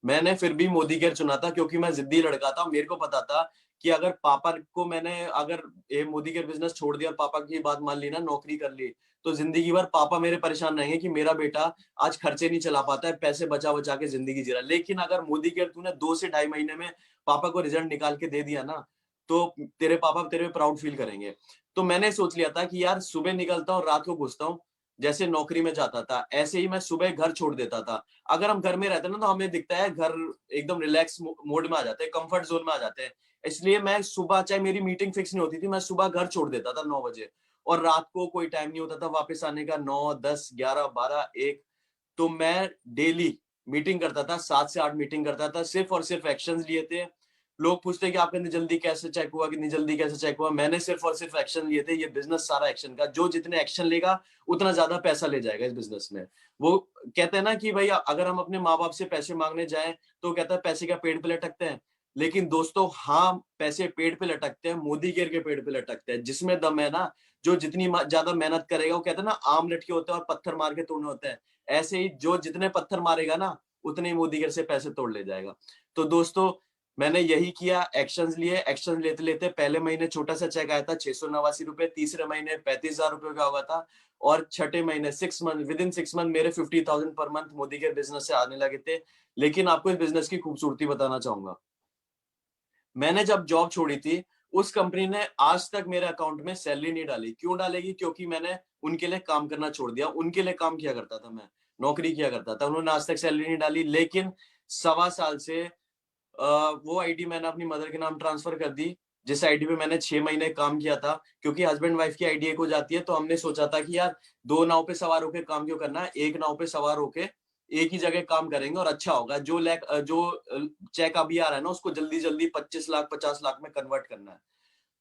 मैंने फिर भी मोदी केयर चुना था, क्योंकि मैं जिद्दी लड़का था। मेरे को पता था कि अगर पापा को मैंने, अगर ये मोदी केयर बिजनेस छोड़ दिया और पापा की बात मान ली ना, नौकरी कर ली, तो जिंदगी भर पापा मेरे परेशान रहेंगे कि मेरा बेटा आज खर्चे नहीं चला पाता है, पैसे बचा बचा के जिंदगी जी रहा है। लेकिन अगर मोदी केयर तूने 2 से ढाई महीने में पापा को रिजल्ट निकाल के दे दिया ना, तो तेरे पापा तेरे पे प्राउड फील करेंगे। तो मैंने सोच लिया था कि यार सुबह निकलता हूँ, रात को घुसता हूँ। जैसे नौकरी में जाता था, ऐसे ही मैं सुबह घर छोड़ देता था। अगर हम घर में रहते ना, तो हमें दिखता है घर एकदम रिलैक्स मोड में आ जाते हैं, कंफर्ट जोन में आ जाते हैं। इसलिए मैं सुबह, चाहे मेरी मीटिंग फिक्स नहीं होती थी, मैं सुबह घर छोड़ देता था 9 बजे, और रात को कोई टाइम नहीं होता था वापस आने का, 9, 10, 11, 12, 1। तो मैं डेली मीटिंग करता था, 7 से 8 मीटिंग करता था, सिर्फ और सिर्फ एक्शंस लिए थे। लोग पूछते कि आपका इतनी जल्दी कैसे चेक हुआ, कितनी जल्दी कैसे चेक हुआ। मैंने सिर्फ और सिर्फ एक्शन लिए थे। ये बिजनेस सारा एक्शन का, जो जितने एक्शन लेगा उतना ज्यादा पैसा ले जाएगा इस बिजनेस में। वो कहते हैं ना कि भाई अगर हम अपने माँ बाप से पैसे मांगने जाएं, तो कहता है पैसे क्या पेड़ पे लटकते हैं। लेकिन दोस्तों हाँ, पैसे पेड़ पे लटकते हैं, मोदी केयर के पेड़ पे लटकते हैं। जिसमें दम है ना, जो जितनी ज्यादा मेहनत करेगा, वो कहते हैं ना आम लटके होते हैं और पत्थर मार के तोड़ने होते हैं। ऐसे ही जो जितने पत्थर मारेगा ना, उतने ही मोदी केयर से पैसे तोड़ ले जाएगा। तो दोस्तों मैंने यही किया, एक्शंस लिए। एक्शन लेते लेते पहले महीने छोटा सा चेक आया था 689 रुपए, तीसरे महीने 35,000 रुपए का हुआ था, और छठे महीने 6 मंथ, विद इन 6 मंथ मेरे 50,000 पर मंथ मोदी के बिजनेस से आने लगे थे। लेकिन आपको इस बिजनेस की खूबसूरती बताना चाहूंगा। मैंने जब जॉब छोड़ी थी, उस कंपनी ने आज तक मेरे अकाउंट में सैलरी नहीं डाली। क्यों डालेगी? क्योंकि मैंने उनके लिए काम करना छोड़ दिया। उनके लिए काम किया करता था मैं, नौकरी किया करता था। उन्होंने आज तक सैलरी नहीं डाली। लेकिन 1.25 साल से वो आईडी मैंने अपनी मदर के नाम ट्रांसफर कर दी। जिस आईडी पे मैंने 6 महीने काम किया था, क्योंकि हस्बैंड वाइफ की आईडी एक हो जाती है, तो हमने सोचा था कि यार 2 नाव पे सवार होकर काम क्यों करना है, एक नाव पे सवार होके एक ही जगह काम करेंगे और अच्छा होगा। जो चेक अभी आ रहा है ना, उसको जल्दी-जल्दी 25 लाख 50 लाख में कन्वर्ट करना है।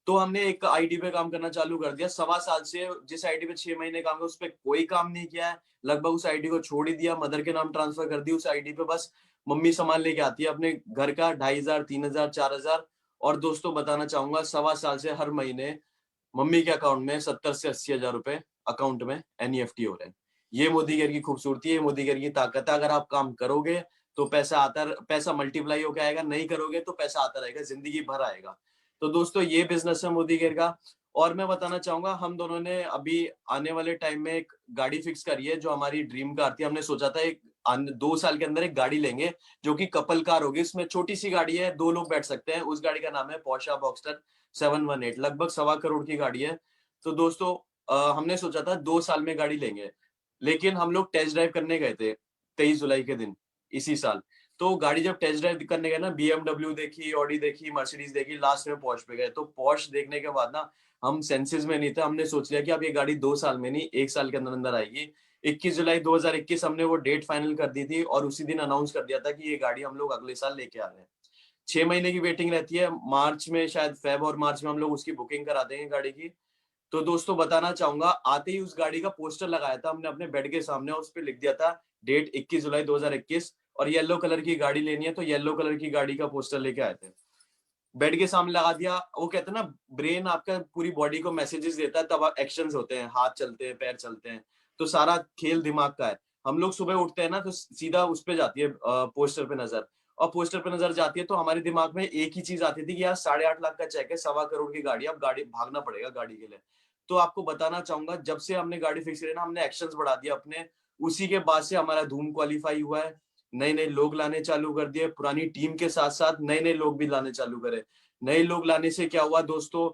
तो हमने एक आईडी पे काम करना चालू कर दिया। सवा साल से जिस आईडी पे 6 महीने काम किया, उस पे कोई काम नहीं किया है। लगभग उस आईडी को छोड़ ही दिया, मदर के नाम ट्रांसफर कर दी। उस आईडी पे बस मम्मी सामान लेके आती है अपने घर का, 2,500, 3,000, 4,000। और दोस्तों बताना चाहूंगा, सवा साल से हर महीने मम्मी के अकाउंट में 70 से 80,000 रुपए अकाउंट में एनईएफटी हो रहे हैं। ये मोदी केयर की खूबसूरती है, मोदी केयर की ताकत है। अगर आप काम करोगे तो पैसा मल्टीप्लाई होकर आएगा, नहीं करोगे तो पैसा आता रहेगा, जिंदगी भर आएगा। तो दोस्तों ये बिजनेस है मोदी केयर का। और मैं बताना चाहूंगा, हम दोनों ने अभी आने वाले टाइम में एक गाड़ी फिक्स करी है, जो हमारी ड्रीम कार थी। हमने सोचा था 2 साल के अंदर एक गाड़ी लेंगे जो कि कपल कार होगी। इसमें छोटी सी गाड़ी है, 2 लोग बैठ सकते हैं। उस गाड़ी का नाम है पोर्शा बॉक्सटर 718, लगभग 1.25 करोड़ की गाड़ी है। तो दोस्तों हमने सोचा था 2 साल में गाड़ी लेंगे, लेकिन हम लोग टेस्ट ड्राइव करने गए थे 23 जुलाई के दिन इसी साल। तो गाड़ी जब टेस्ट ड्राइव करने गए ना, BMW देखी, ऑडी देखी, मर्सिडीज देखी, लास्ट में पॉर्श पे गए। तो पॉर्श देखने के बाद ना हम सेंसेस में नहीं थे। हमने सोच लिया कि अब ये गाड़ी 2 साल में नहीं, 1 साल के अंदर अंदर आएगी। 21 जुलाई 2021 हमने वो डेट फाइनल कर दी थी और उसी दिन अनाउंस कर दिया था कि ये गाड़ी हम लोग अगले साल लेके आ रहे हैं। 6 महीने की वेटिंग रहती है। मार्च में, शायद फेब और मार्च में हम लोग उसकी बुकिंग करा देंगे गाड़ी की। तो दोस्तों बताना चाहूंगा, आते ही उस गाड़ी का पोस्टर लगाया था हमने अपने बेड के सामने, और उस पर लिख दिया था डेट 21 जुलाई 2021, और येलो कलर की गाड़ी लेनी है। तो येलो कलर की गाड़ी का पोस्टर लेके आए थे, बेड के सामने लगा दिया। वो कहते हैं ना, ब्रेन आपका पूरी बॉडी को मैसेजेस देता है, तब एक्शंस होते हैं, हाथ चलते हैं, पैर चलते हैं। तो सारा खेल दिमाग का है। हम लोग सुबह उठते हैं ना, तो सीधा उस पे जाती है पोस्टर पे नजर, और पोस्टर पे नजर जाती है तो हमारे दिमाग में एक ही चीज आती थी कि यार 8.5 लाख का चेक है, 1.25 करोड़ की गाड़ी, अब गाड़ी भागना पड़ेगा गाड़ी के लिए। तो आपको बताना चाहूंगा, जब से हमने गाड़ी फिक्स करी ना, हमने एक्शंस बढ़ा दिया अपने। उसी के बाद से हमारा धूम क्वालिफाई हुआ है। नए नए लोग लाने चालू कर दिए, पुरानी टीम के साथ साथ नए नए लोग भी लाने चालू करे। नए लोग लाने से क्या हुआ दोस्तों,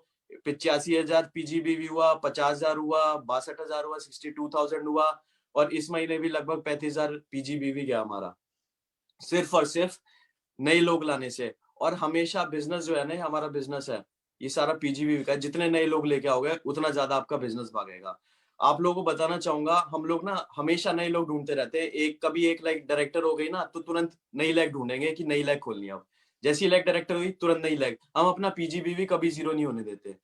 85,000 पीजीबीवी हुआ, 50,000 हुआ, 62,000 हुआ, 62,000 हुआ, और इस महीने भी लगभग 35,000 पीजीबीवी गया हमारा, सिर्फ और सिर्फ नए लोग लाने से। और हमेशा बिजनेस जो है ना, हमारा बिजनेस है, ये सारा पीजीबीवी का। जितने नए लोग लेके आओगे उतना ज्यादा आपका बिजनेस भागेगा। आप लोगों को बताना चाहूंगा, हम लोग ना हमेशा नए लोग ढूंढते रहते हैं। कभी एक लाइक डायरेक्टर हो गई ना, तो तुरंत नई लैग ढूंढेंगे कि नई लैग खोलनी है। अब जैसी लैग डायरेक्टर हुई, तुरंत नई लैग। हम अपना पीजीबीवी कभी जीरो नहीं होने देते।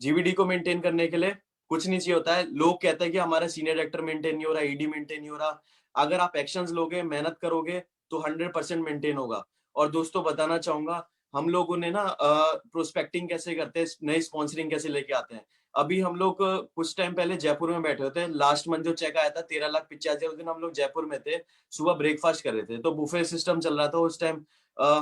जीवीडी को मेंटेन करने के लिए कुछ नहीं चाहिए होता है। लोग कहते हैं कि हमारा सीनियर डायरेक्टर मेंटेन नहीं हो रहा, ईडी मेंटेन नहीं हो रहा। अगर आप एक्शंस लोगे, मेहनत करोगे, तो 100% मेंटेन होगा। और दोस्तों बताना चाहूंगा, हम लोगों ने ना प्रोस्पेक्टिंग कैसे करते हैं, नई स्पॉन्सरिंग कैसे लेके आते हैं। अभी हम लोग कुछ टाइम पहले जयपुर में बैठे होते हैं। लास्ट मंथ जो चेक आया था 13,85,000, उस दिन हम लोग जयपुर में थे। सुबह ब्रेकफास्ट कर रहे थे, तो बुफे सिस्टम चल रहा था उस टाइम।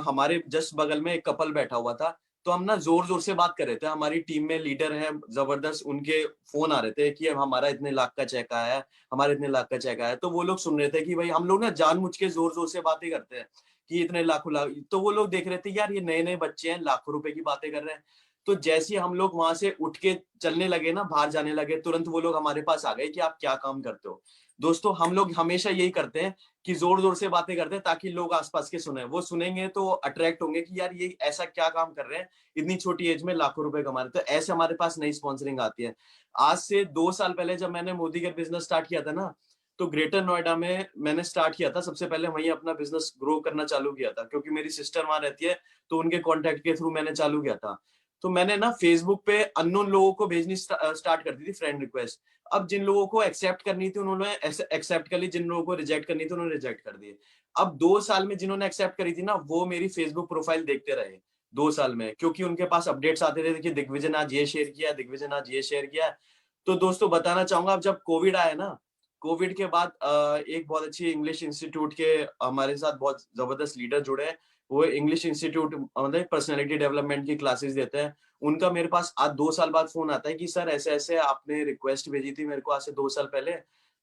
हमारे जस्ट बगल में एक कपल बैठा हुआ था। तो हम ना जोर जोर से बात कर रहे थे। हमारी टीम में लीडर हैं जबरदस्त, उनके फोन आ रहे थे कि हमारा इतने लाख का चेक आया है, हमारे इतने लाख का चेक आया है। तो वो लोग सुन रहे थे कि भाई हम लोग ना जानबूझ के जोर जोर से बातें करते हैं कि इतने लाखों लाख। तो वो लोग देख रहे थे यार, ये नए नए बच्चे हैं, लाखों रुपए की बातें कर रहे हैं। तो जैसे ही हम लोग वहां से उठ के चलने लगे ना, बाहर जाने लगे, तुरंत वो लोग हमारे पास आ गए कि आप क्या काम करते हो। दोस्तों हम लोग हमेशा यही करते हैं कि जोर जोर से बातें करते हैं, ताकि लोग आसपास के सुने। वो सुनेंगे तो अट्रैक्ट होंगे कि यार ये ऐसा क्या काम कर रहे हैं, इतनी छोटी एज में लाखों रुपए कमा रहे। तो ऐसे हमारे पास नई स्पॉन्सरिंग आती है। आज से 2 साल पहले जब मैंने मोदी के बिजनेस स्टार्ट किया था ना, तो ग्रेटर नोएडा में मैंने स्टार्ट किया था। सबसे पहले वहीं अपना बिजनेस ग्रो करना चालू किया था, क्योंकि मेरी सिस्टर वहां रहती है, तो उनके कॉन्टेक्ट के थ्रू मैंने चालू किया था। तो मैंने ना फेसबुक पे अननोन लोगों को भेजनी स्टार्ट कर दी थी फ्रेंड रिक्वेस्ट। अब जिन लोगों को एक्सेप्ट करनी थी उन्होंने एक्सेप्ट कर ली, जिन लोगों को रिजेक्ट करनी थी उन्होंने रिजेक्ट कर दिए। अब 2 साल में जिन्होंने एक्सेप्ट करी थी ना, वो मेरी फेसबुक प्रोफाइल देखते रहे 2 साल में, क्योंकि उनके पास अपडेट्स आते थे कि दिग्विजय ने आज ये शेयर किया, दिग्विजय ने आज ये शेयर किया। तो दोस्तों बताना चाहूंगा, अब जब कोविड आया ना, कोविड के बाद एक बहुत अच्छी इंग्लिश इंस्टीट्यूट के हमारे साथ बहुत जबरदस्त लीडर जुड़े हैं। वो इंग्लिश इंस्टीट्यूट मतलब पर्सनैलिटी डेवलपमेंट की क्लासेस देते हैं। उनका मेरे पास आज 2 साल बाद फोन आता है कि सर ऐसे ऐसे आपने रिक्वेस्ट भेजी थी मेरे को आज से 2 साल पहले,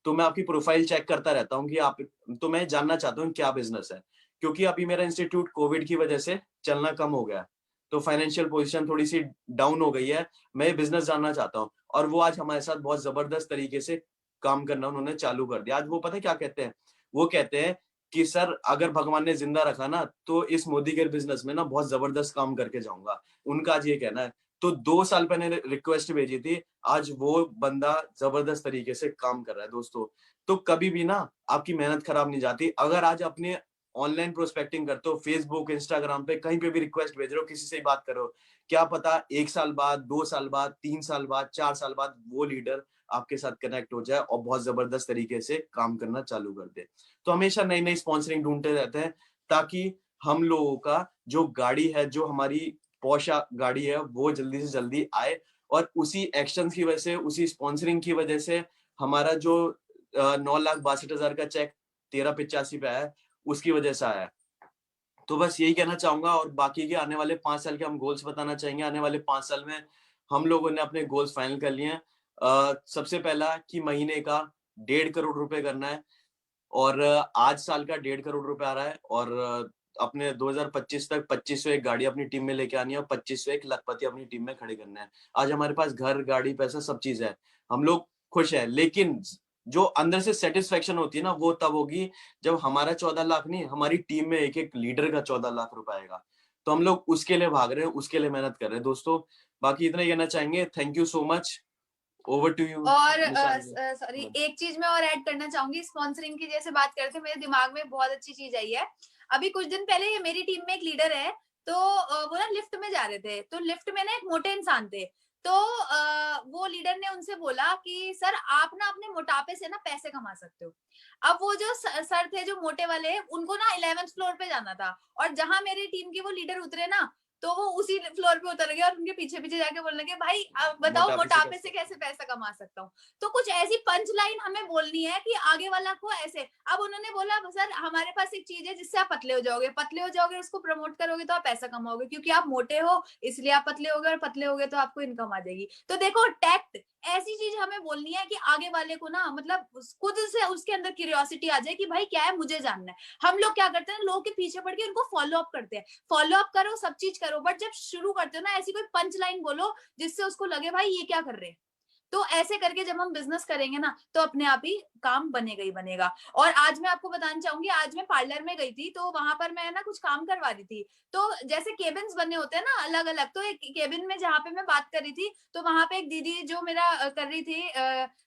तो मैं आपकी प्रोफाइल चेक करता रहता हूँ कि आप, तो मैं जानना चाहता हूँ क्या बिजनेस है। क्योंकि अभी मेरा इंस्टीट्यूट कोविड की वजह से चलना कम हो गया, तो फाइनेंशियल पोजीशन थोड़ी सी डाउन हो गई है। मैं बिजनेस जानना चाहता हूँ। और वो आज हमारे साथ बहुत जबरदस्त तरीके से काम करना उन्होंने चालू कर दिया। आज वो पता है क्या कहते हैं, वो कहते हैं कि सर अगर भगवान ने जिंदा रखा ना, तो इस मोदी केयर बिजनेस में ना बहुत जबरदस्त काम करके जाऊंगा। उनका आज ये कहना है। तो 2 साल पहले रिक्वेस्ट भेजी थी, आज वो बंदा जबरदस्त तरीके से काम कर रहा है दोस्तों। तो कभी भी ना आपकी मेहनत खराब नहीं जाती। अगर आज अपने ऑनलाइन प्रोस्पेक्टिंग करते हो, फेसबुक, इंस्टाग्राम पे कहीं पे भी रिक्वेस्ट भेज रहे हो, किसी से ही बात करो, क्या पता 1 साल बाद, 2 साल बाद, 3 साल बाद, 4 साल बाद वो लीडर आपके साथ कनेक्ट हो जाए और बहुत जबरदस्त तरीके से काम करना चालू कर दे। तो हमेशा नई-नई स्पॉन्सरिंग ढूँढते रहते हैं ताकि हम लोगों का जो गाड़ी है, जो हमारी पॉश गाड़ी है, वो जल्दी से जल्दी आए और उसी एक्शंस की वजह से, उसी स्पॉन्सरिंग की वजह से हमारा जो 9,62,000 का चेक 1385 पे आया है, उसकी वजह से आया है। तो बस यही कहना चाहूँगा और बाकी के आने वाले 5 साल के हम गोल्स बताना चाहेंगे। आने वाले 5 साल में हम लोगों ने अपने गोल्स फाइनल कर लिए हैं। सबसे पहला कि महीने का 1.5 करोड़ रुपए करना है और आज साल का 1.5 करोड़ रुपए आ रहा है और अपने 2025 तक 2501 गाड़ी अपनी टीम में लेके आनी है और 2501 लखपति अपनी टीम में खड़े करना है। आज हमारे पास घर, गाड़ी, पैसा सब चीज़ है। हम लोग खुश हैं, लेकिन जो अंदर से सैटिस्फैक्शन होती है ना, वो तब होगी जब हमारा 14 लाख नहीं, हमारी टीम में एक-एक लीडर का 14 लाख रुपए आएगा। तो हम लोग उसके लिए भाग रहे हैं, उसके लिए मेहनत कर रहे हैं दोस्तों। बाकी इतना ही कहना चाहेंगे। Thank you so much. Over to you और मिस आरज़ू। सॉरी, एक चीज मैं और ऐड करना चाहूंगी। स्पॉन्सरिंग की जैसे बात करते मेरे दिमाग में बहुत अच्छी चीज आई है। अभी कुछ दिन पहले ये मेरी टीम में एक लीडर है, तो वो ना लिफ्ट में जा रहे थे, तो लिफ्ट में ना एक मोटे इंसान थे। तो वो लीडर ने उनसे बोला कि सर आप ना अपने मोटापे से ना पैसे कमा सकते हो। अब वो जो सर थे जो मोटे वाले, उनको ना 11th फ्लोर पे जाना था, और जहां मेरी टीम के वो लीडर उतरे ना, तो वो उसी फ्लोर पे उतर गए और उनके पीछे पीछे जाके बोलने लगे, भाई अब बताओ मोटापे से कैसे पैसा कमा सकता हूँ। तो कुछ ऐसी पंच लाइन हमें बोलनी है कि आगे वाला को ऐसे। अब उन्होंने बोला सर हमारे पास एक चीज है जिससे आप पतले हो जाओगे, पतले हो जाओगे, उसको प्रमोट करोगे तो आप पैसा कमाओगे, क्योंकि आप मोटे हो इसलिए आप पतले हो गए, और पतले हो गए तो आपको इनकम आ जाएगी। तो देखो टैक्ट ऐसी चीज हमें बोलनी है कि आगे वाले को ना मतलब खुद से उसके अंदर क्यूरियोसिटी आ जाए कि भाई क्या है, मुझे जानना है। हम लोग क्या करते हैं, लोगों के पीछे पड़ के उनको फॉलो अप करते हैं। फॉलो अप करो, सब चीज करो, बट जब शुरू करते हो ना ऐसी कोई पंच लाइन बोलो जिससे उसको लगे भाई ये क्या कर रहे हैं। तो ऐसे करके जब हम बिजनेस करेंगे ना, तो अपने आप ही काम बनेगा ही बनेगा। और आज मैं आपको बताना चाहूंगी, आज मैं पार्लर में गई थी, तो वहां पर मैं ना कुछ काम करवा रही थी। तो जैसे केबिन्स बने होते हैं ना अलग अलग, तो एक केबिन में जहाँ पे मैं बात कर रही थी, तो वहां पे एक दीदी जो मेरा कर रही थी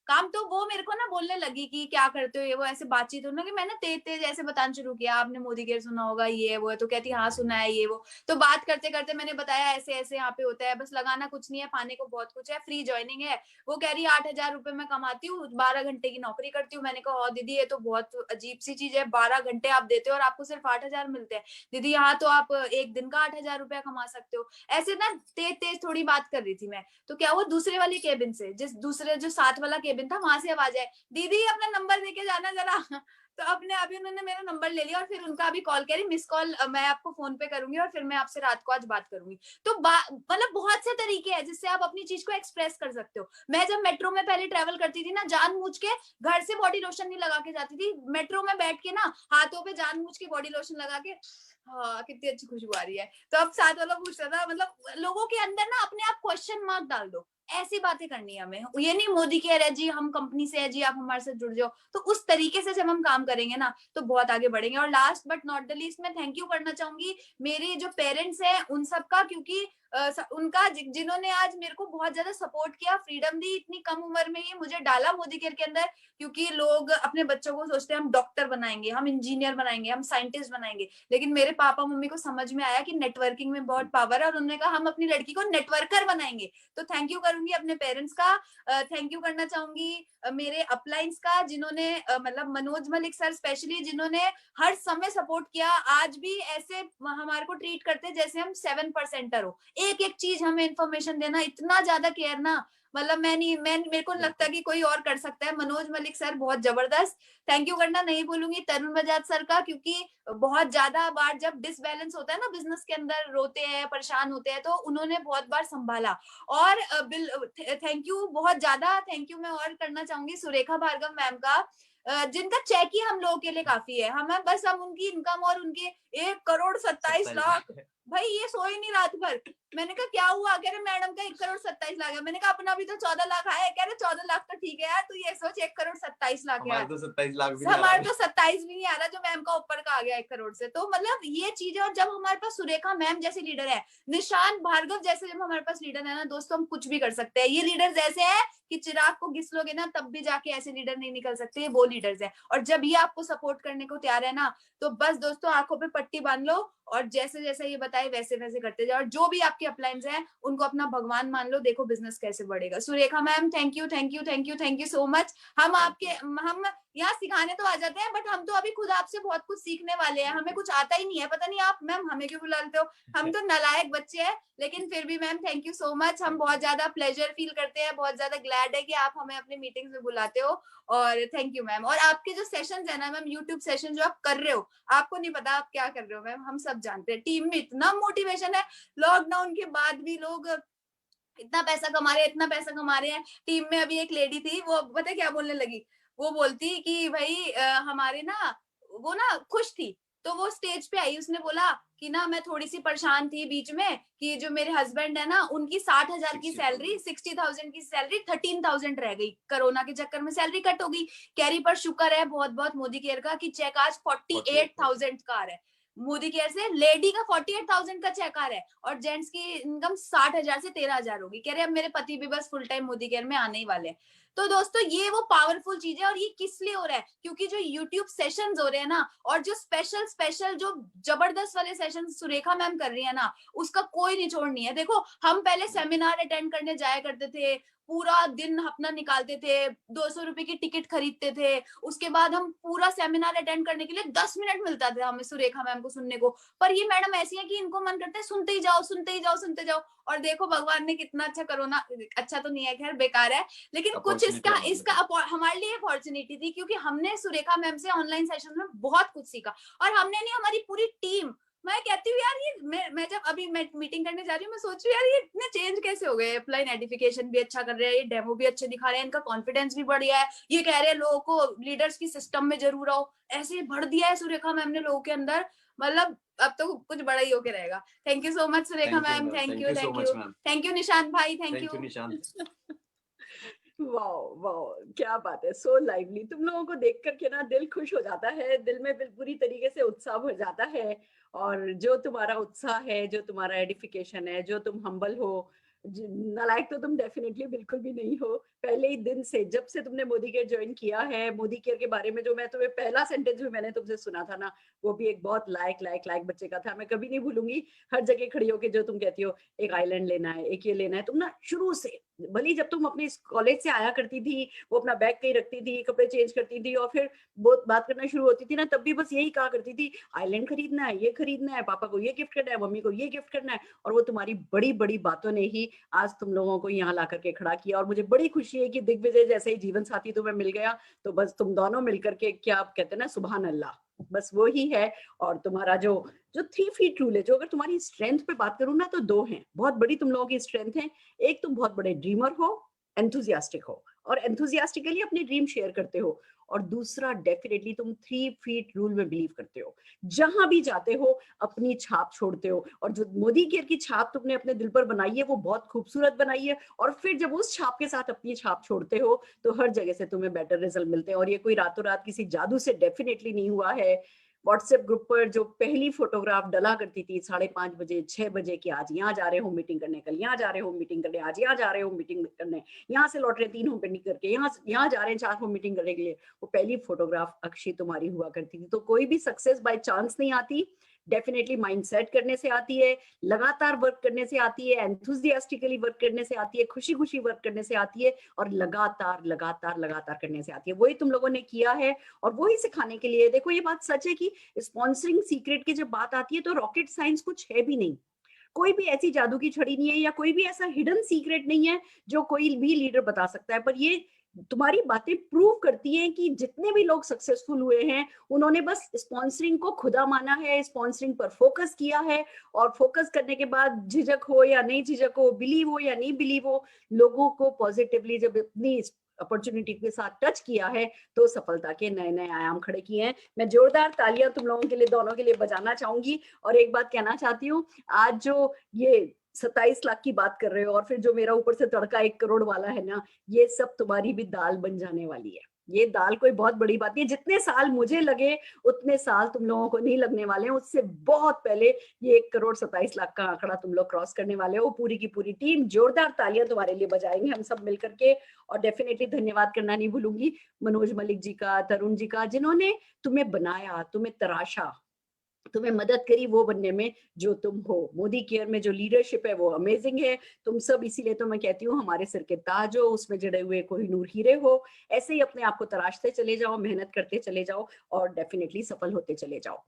काम, तो वो मेरे को ना बोलने लगी कि क्या करते हो ये वो, ऐसे बातचीत होने लगी। मैंने तेज तेज ऐसे बताना शुरू किया, आपने मोदी केयर सुना होगा, ये है वो है, तो कहती हाँ सुना है ये वो। तो बात करते करते मैंने बताया ऐसे ऐसे यहाँ पे होता है, बस लगाना कुछ नहीं है, पाने को बहुत कुछ है, फ्री ज्वाइनिंग है। वो कह रही 8,000 रुपए मैं कमाती हूँ, 12 घंटे की नौकरी करती हूँ। मैंने कहा और दीदी ये तो बहुत अजीब सी चीज है, 12 घंटे आप देते हो और आपको सिर्फ 8,000 मिलते हैं। दीदी यहाँ तो आप एक दिन का 8,000 रुपया कमा सकते हो। ऐसे ना तेज तेज थोड़ी बात कर रही थी मैं। तो क्या वो दूसरे वाली केबिन से, जिस दूसरे जो साथ वाला केबिन था, वहां से आवाज आए, दीदी अपना नंबर देके जाना जरा। तो अपने अभी उन्होंने मेरा नंबर ले लिया और फिर उनका अभी कॉल करी, मिस कॉल मैं आपको फोन पे करूंगी और फिर मैं आपसे रात को आज बात करूंगी। तो मतलब बहुत से तरीके हैं जिससे आप अपनी चीज को एक्सप्रेस कर सकते हो। मैं जब मेट्रो में पहले ट्रेवल करती थी ना, जानबूझ के घर से बॉडी लोशन नहीं लगा के जाती थी, मेट्रो में बैठ के ना हाथों पे जानबूझ के बॉडी लोशन लगा के, हाँ कितनी अच्छी खुशबू आ रही है। तो अब साथ वाला पूछ रहा था, मतलब लोगों के अंदर ना अपने आप क्वेश्चन मार्क डाल दो। ऐसी बातें करनी है हमें, ये नहीं मोदी केयर है जी, हम कंपनी से है जी, आप हमारे साथ जुड़ जाओ। तो उस तरीके से जब हम काम करेंगे ना, तो बहुत आगे बढ़ेंगे। और last but not the least, मैं थैंक यू करना चाहूंगी मेरे जो पेरेंट्स हैं उन सबका, क्योंकि उनका जिन्होंने आज मेरे को बहुत ज्यादा सपोर्ट किया, फ्रीडम दी, इतनी कम उम्र में ही मुझे डाला मोदी केयर के अंदर। क्योंकि लोग अपने बच्चों को सोचते हैं हम डॉक्टर बनाएंगे, हम इंजीनियर बनाएंगे, हम साइंटिस्ट बनाएंगे, लेकिन मेरे पापा मम्मी को समझ में आया कि नेटवर्किंग में बहुत पावर है, और उन्होंने कहा हम अपनी लड़की को नेटवर्कर बनाएंगे। तो थैंक यू करूंगी अपने पेरेंट्स का। थैंक यू करना चाहूंगी मेरे अपलाइंस का, जिन्होंने मतलब मनोज मलिक सर स्पेशली, जिन्होंने हर समय सपोर्ट किया। आज भी ऐसे हमारे को ट्रीट करते जैसे हम 7% हो। एक एक चीज हमें इन्फॉर्मेशन देना, इतना ज्यादा केयर ना, मतलब मैं मेरे को लगता कि कोई और कर सकता है। मनोज मलिक सर बहुत जबरदस्त। थैंक यू करना नहीं बोलूंगी तरुण बजाज सर का, क्योंकि बहुत ज्यादा बार जब डिसबैलेंस होता है ना बिजनेस के अंदर, रोते हैं, परेशान होते हैं, तो उन्होंने बहुत बार संभाला। और थैंक यू, बहुत ज्यादा थैंक यू मैं और करना चाहूंगी सुरेखा भार्गव मैम का, जिनका चेक ही हम लोगों के लिए काफी है। हमें बस हम उनकी इनकम और उनके 1,27,00,000, भाई ये सोए नहीं रात भर, मैंने कहा क्या हुआ? कह रहे मैडम का 1,27,00,000 है। मैंने कहा अपना भी तो 14 लाख आया है। कह रहे 14 लाख तो ठीक है यार, तू ये सोच 1,27,00,000 हमारे यार, तो 27 लाख भी नहीं आ हमारे रहा तो 27 भी नहीं आ रहा, जो मैम का ऊपर का आ गया 1 करोड़ से। तो मतलब ये चीजें, और जब हमारे पास सुरेखा मैम जैसे लीडर है, निशान भार्गव जैसे जब हमारे पास लीडर है ना दोस्तों, हम कुछ भी कर सकते हैं। ये लीडर्स ऐसे हैं कि चिराग को घिस लोगे ना तब भी जाके ऐसे लीडर नहीं निकल सकते, ये वो लीडर्स है। और जब ये आपको सपोर्ट करने को तैयार है ना, तो बस दोस्तों आंखों पे पट्टी बांध लो और जैसे जैसे ये बताए वैसे वैसे करते जाओ। और जो भी आपके अपलाइंस हैं उनको अपना भगवान मान लो, देखो बिजनेस कैसे बढ़ेगा। Surekha ma'am thank you thank you thank you thank you so much. हम आपके हम यहाँ सिखाने तो आ जाते हैं, बट हम तो अभी खुद आपसे बहुत कुछ सीखने वाले हैं। हमें कुछ आता ही नहीं है, पता नहीं आप मैम हमें क्यों बुलाते हो, हम तो नालायक बच्चे हैं। लेकिन फिर भी ma'am thank you so much, हम बहुत ज्यादा प्लेजर फील करते हैं, बहुत ज्यादा ग्लैड है कि आप हमें अपनी मीटिंग्स में बुलाते हो। और थैंक यू मैम। और आपके जो सेशंस है ना मैम, यूट्यूब सेशन जो आप कर रहे हो, आपको नहीं पता आप क्या कर रहे हो मैम, हम सब जानते हैं। टीम में इतना मोटिवेशन है, लॉकडाउन के बाद भी लोग इतना पैसा कमा रहे हैं, इतना पैसा कमा रहे हैं। टीम में अभी एक लेडी थी, वो पता है क्या बोलने लगी, वो बोलती कि भाई हमारे ना, वो ना खुश थी, तो वो स्टेज पे आई, उसने बोला कि ना मैं थोड़ी सी परेशान थी बीच में कि जो मेरे हस्बैंड है ना, उनकी 60,000 की सैलरी, 60,000 की सैलरी 13,000 रह गई, कोरोना के चक्कर में सैलरी कट हो गई। कैरी पर शुक्र है बहुत बहुत मोदी केयर का कि चेक आज 48,000 का आ रहा है। मोदी केयर से लेडी का 48,000 का चेक आ रहा है, और जेंट्स की इनकम 60,000 से 13,000 होगी। कह रहे अब मेरे पति भी बस फुल टाइम मोदी केयर में आने ही वाले हैं। तो दोस्तों ये वो पावरफुल चीज है, और ये किस लिए हो रहा है, क्योंकि जो यूट्यूब सेशंस हो रहे हैं ना, और जो स्पेशल स्पेशल जो जबरदस्त वाले सेशन सुरेखा मैम कर रही है ना, उसका कोई निचोड़ नहीं है। देखो हम पहले सेमिनार अटेंड करने जाया करते थे, पूरा दिन अपना निकालते थे, 200 रुपए की टिकट खरीदते थे, उसके बाद हम पूरा सेमिनार अटेंड करने के लिए 10 मिनट मिलता था हमें सुरेखा मैम को सुनने को। पर ये मैडम ऐसी है कि इनको मन करता है सुनते ही जाओ सुनते ही जाओ सुनते जाओ। और देखो भगवान ने कितना अच्छा, कोरोना अच्छा तो नहीं है खैर, बेकार है, लेकिन कुछ अपॉर्चुनिटी इसका हमारे लिए। इसका हमारे लिए अपॉर्चुनिटी थी, क्योंकि हमने सुरेखा मैम से ऑनलाइन सेशन में बहुत कुछ सीखा। और हमने नहीं, हमारी पूरी टीम, मैं कहती हूँ यार ये मैं जब अभी मैं मीटिंग करने जा रही हूँ, मैं सोच रही हूँ यार ये इतने चेंज कैसे हो गए, अप्लाई नोटिफिकेशन भी अच्छा कर रहे हैं, ये डेमो भी अच्छे दिखा रहे हैं, इनका कॉन्फिडेंस भी बढ़िया है, ये कह रहे हैं लोगों को लीडर्स की सिस्टम में जरूर आओ, ऐसे भर दिया है सुरेखा मैम ने लोगों के अंदर। मतलब अब तो कुछ बड़ा ही होके रहेगा। Thank you so much Surekha thank you ma'am, ma'am, thank thank you you so thank much you ma'am. Thank you Nishant भाई, thank thank you you. Nishant. Wow wow, क्या बात है, सो लाइवली। तुम लोगों को देख करके ना दिल खुश हो जाता है, दिल में पूरी तरीके से उत्साह भर जाता है। और जो तुम्हारा उत्साह है, जो तुम्हारा एडिफिकेशन है, जो तुम हम्बल हो, नालायक तो तुम डेफिनेटली बिल्कुल भी नहीं हो। पहले ही दिन से, जब से तुमने मोदी केयर ज्वाइन किया है, मोदी केयर के बारे में जो मैं तुम्हें पहला सेंटेंस भी मैंने तुमसे सुना था ना, वो भी एक बहुत लायक लायक लायक बच्चे का था। मैं कभी नहीं भूलूंगी हर जगह खड़ी होकर जो तुम कहती हो, एक आइलैंड लेना है, एक ये लेना है। तुम ना शुरू से, भले जब तुम अपने कॉलेज से आया करती थी, वो अपना बैग कहीं रखती थी, कपड़े चेंज करती थी, और फिर बात करना शुरू होती थी ना, तब भी बस यही कहा करती थी, आइलैंड खरीदना है, ये खरीदना है, पापा को ये गिफ्ट करना है, मम्मी को ये गिफ्ट करना है। और वो तुम्हारी बड़ी बड़ी बातों ने ही आज तुम लोगों को यहाँ ला करके खड़ा किया। और मुझे बड़ी खुशी है कि दिग्विजय जैसे ही जीवन साथी तुम्हें मिल गया, तो बस तुम दोनों मिलकर के, क्या आप कहते हैं ना, सुभान अल्लाह, बस वो ही है। और तुम्हारा जो जो 3 फीट रूल है, जो अगर तुम्हारी स्ट्रेंथ पे बात करूं ना, तो 2 हैं बहुत बड़ी तुम लोगों की स्ट्रेंथ है। एक, तुम बहुत बड़े ड्रीमर हो, एंथुजियास्टिक हो, और एंथुजियास्टिकली अपनी ड्रीम शेयर करते हो। और दूसरा, डेफिनेटली तुम 3 फीट रूल में बिलीव करते हो, जहां भी जाते हो अपनी छाप छोड़ते हो। और जो मोदी केयर की छाप तुमने अपने दिल पर बनाई है, वो बहुत खूबसूरत बनाई है। और फिर जब उस छाप के साथ अपनी छाप छोड़ते हो, तो हर जगह से तुम्हें बेटर रिजल्ट मिलते हैं। और ये कोई रातों रात किसी जादू से डेफिनेटली नहीं हुआ है। व्हाट्सएप ग्रुप पर जो पहली फोटोग्राफ डला करती थी 5:30 बजे 6 बजे की, आज यहाँ जा रहे हो मीटिंग करने, कल यहाँ जा रहे हो मीटिंग करने, आज यहाँ जा रहे हो मीटिंग करने, यहाँ से लौट रहे 3 होम मीटिंग करके, यहाँ जा रहे हैं 4 होम मीटिंग करने के लिए, वो पहली फोटोग्राफ अक्षी तुम्हारी हुआ करती थी। तो कोई भी सक्सेस बाय चांस नहीं आती, डेफिनेटली माइंड सेट करने से आती है, लगातार वर्क करने से आती है, एंथुजियास्टिकली वर्क करने से आती है, खुशी खुशी वर्क करने से आती है, और लगातार लगातार लगातार करने से आती है। वही तुम लोगों ने किया है, और वही सिखाने के लिए। देखो ये बात सच है कि स्पॉन्सरिंग सीक्रेट की जब बात आती है, तो रॉकेट साइंस कुछ है भी नहीं, कोई भी ऐसी जादू की छड़ी नहीं है, या कोई भी ऐसा हिडन सीक्रेट नहीं है जो कोई भी लीडर बता सकता है। पर ये तुम्हारी बातें प्रूव करती हैं कि जितने भी लोग सक्सेसफुल हुए हैं, उन्होंने बस स्पॉन्सरिंग को खुदा माना है, स्पॉन्सरिंग पर फोकस किया है, और फोकस करने के बाद झिझक हो या नहीं झिझक हो, बिलीव हो या नहीं बिलीव हो, लोगों को पॉजिटिवली जब अपनी अपॉर्चुनिटी के साथ टच किया है, तो सफलता के नए नए आयाम खड़े किए हैं। मैं जोरदार तालियां तुम लोगों के लिए, दोनों के लिए बजाना चाहूंगी। और एक बात कहना चाहती हूँ, आज जो ये 27 लाख की बात कर रहे हो और फिर जो मेरा ऊपर से तड़का 1 करोड़ वाला है ना, ये सब तुम्हारी भी दाल बन जाने वाली है। ये दाल कोई बहुत बड़ी बात नहीं है। जितने साल मुझे लगे उतने साल तुम लोगों को नहीं लगने वाले हैं। उससे बहुत पहले ये 1 करोड़ 27 लाख का आंकड़ा तुम लोग क्रॉस करने वाले हो। पूरी की पूरी टीम जोरदार तालियां तुम्हारे लिए बजाएंगे हम सब मिलकर के। और डेफिनेटली धन्यवाद करना नहीं भूलूंगी मनोज मलिक जी का, तरुण जी का, जिन्होंने तुम्हें बनाया, तुम्हें तराशा, तुम्हें मदद करी वो बनने में जो तुम हो। मोदी केयर में जो लीडरशिप है वो अमेजिंग है। तुम सब, इसीलिए तो मैं कहती हूँ हमारे सिर के ताज हो, उसमें जड़े हुए कोहिनूर हीरे हो। ऐसे ही अपने आप को तराशते चले जाओ, मेहनत करते चले जाओ और डेफिनेटली सफल होते चले जाओ।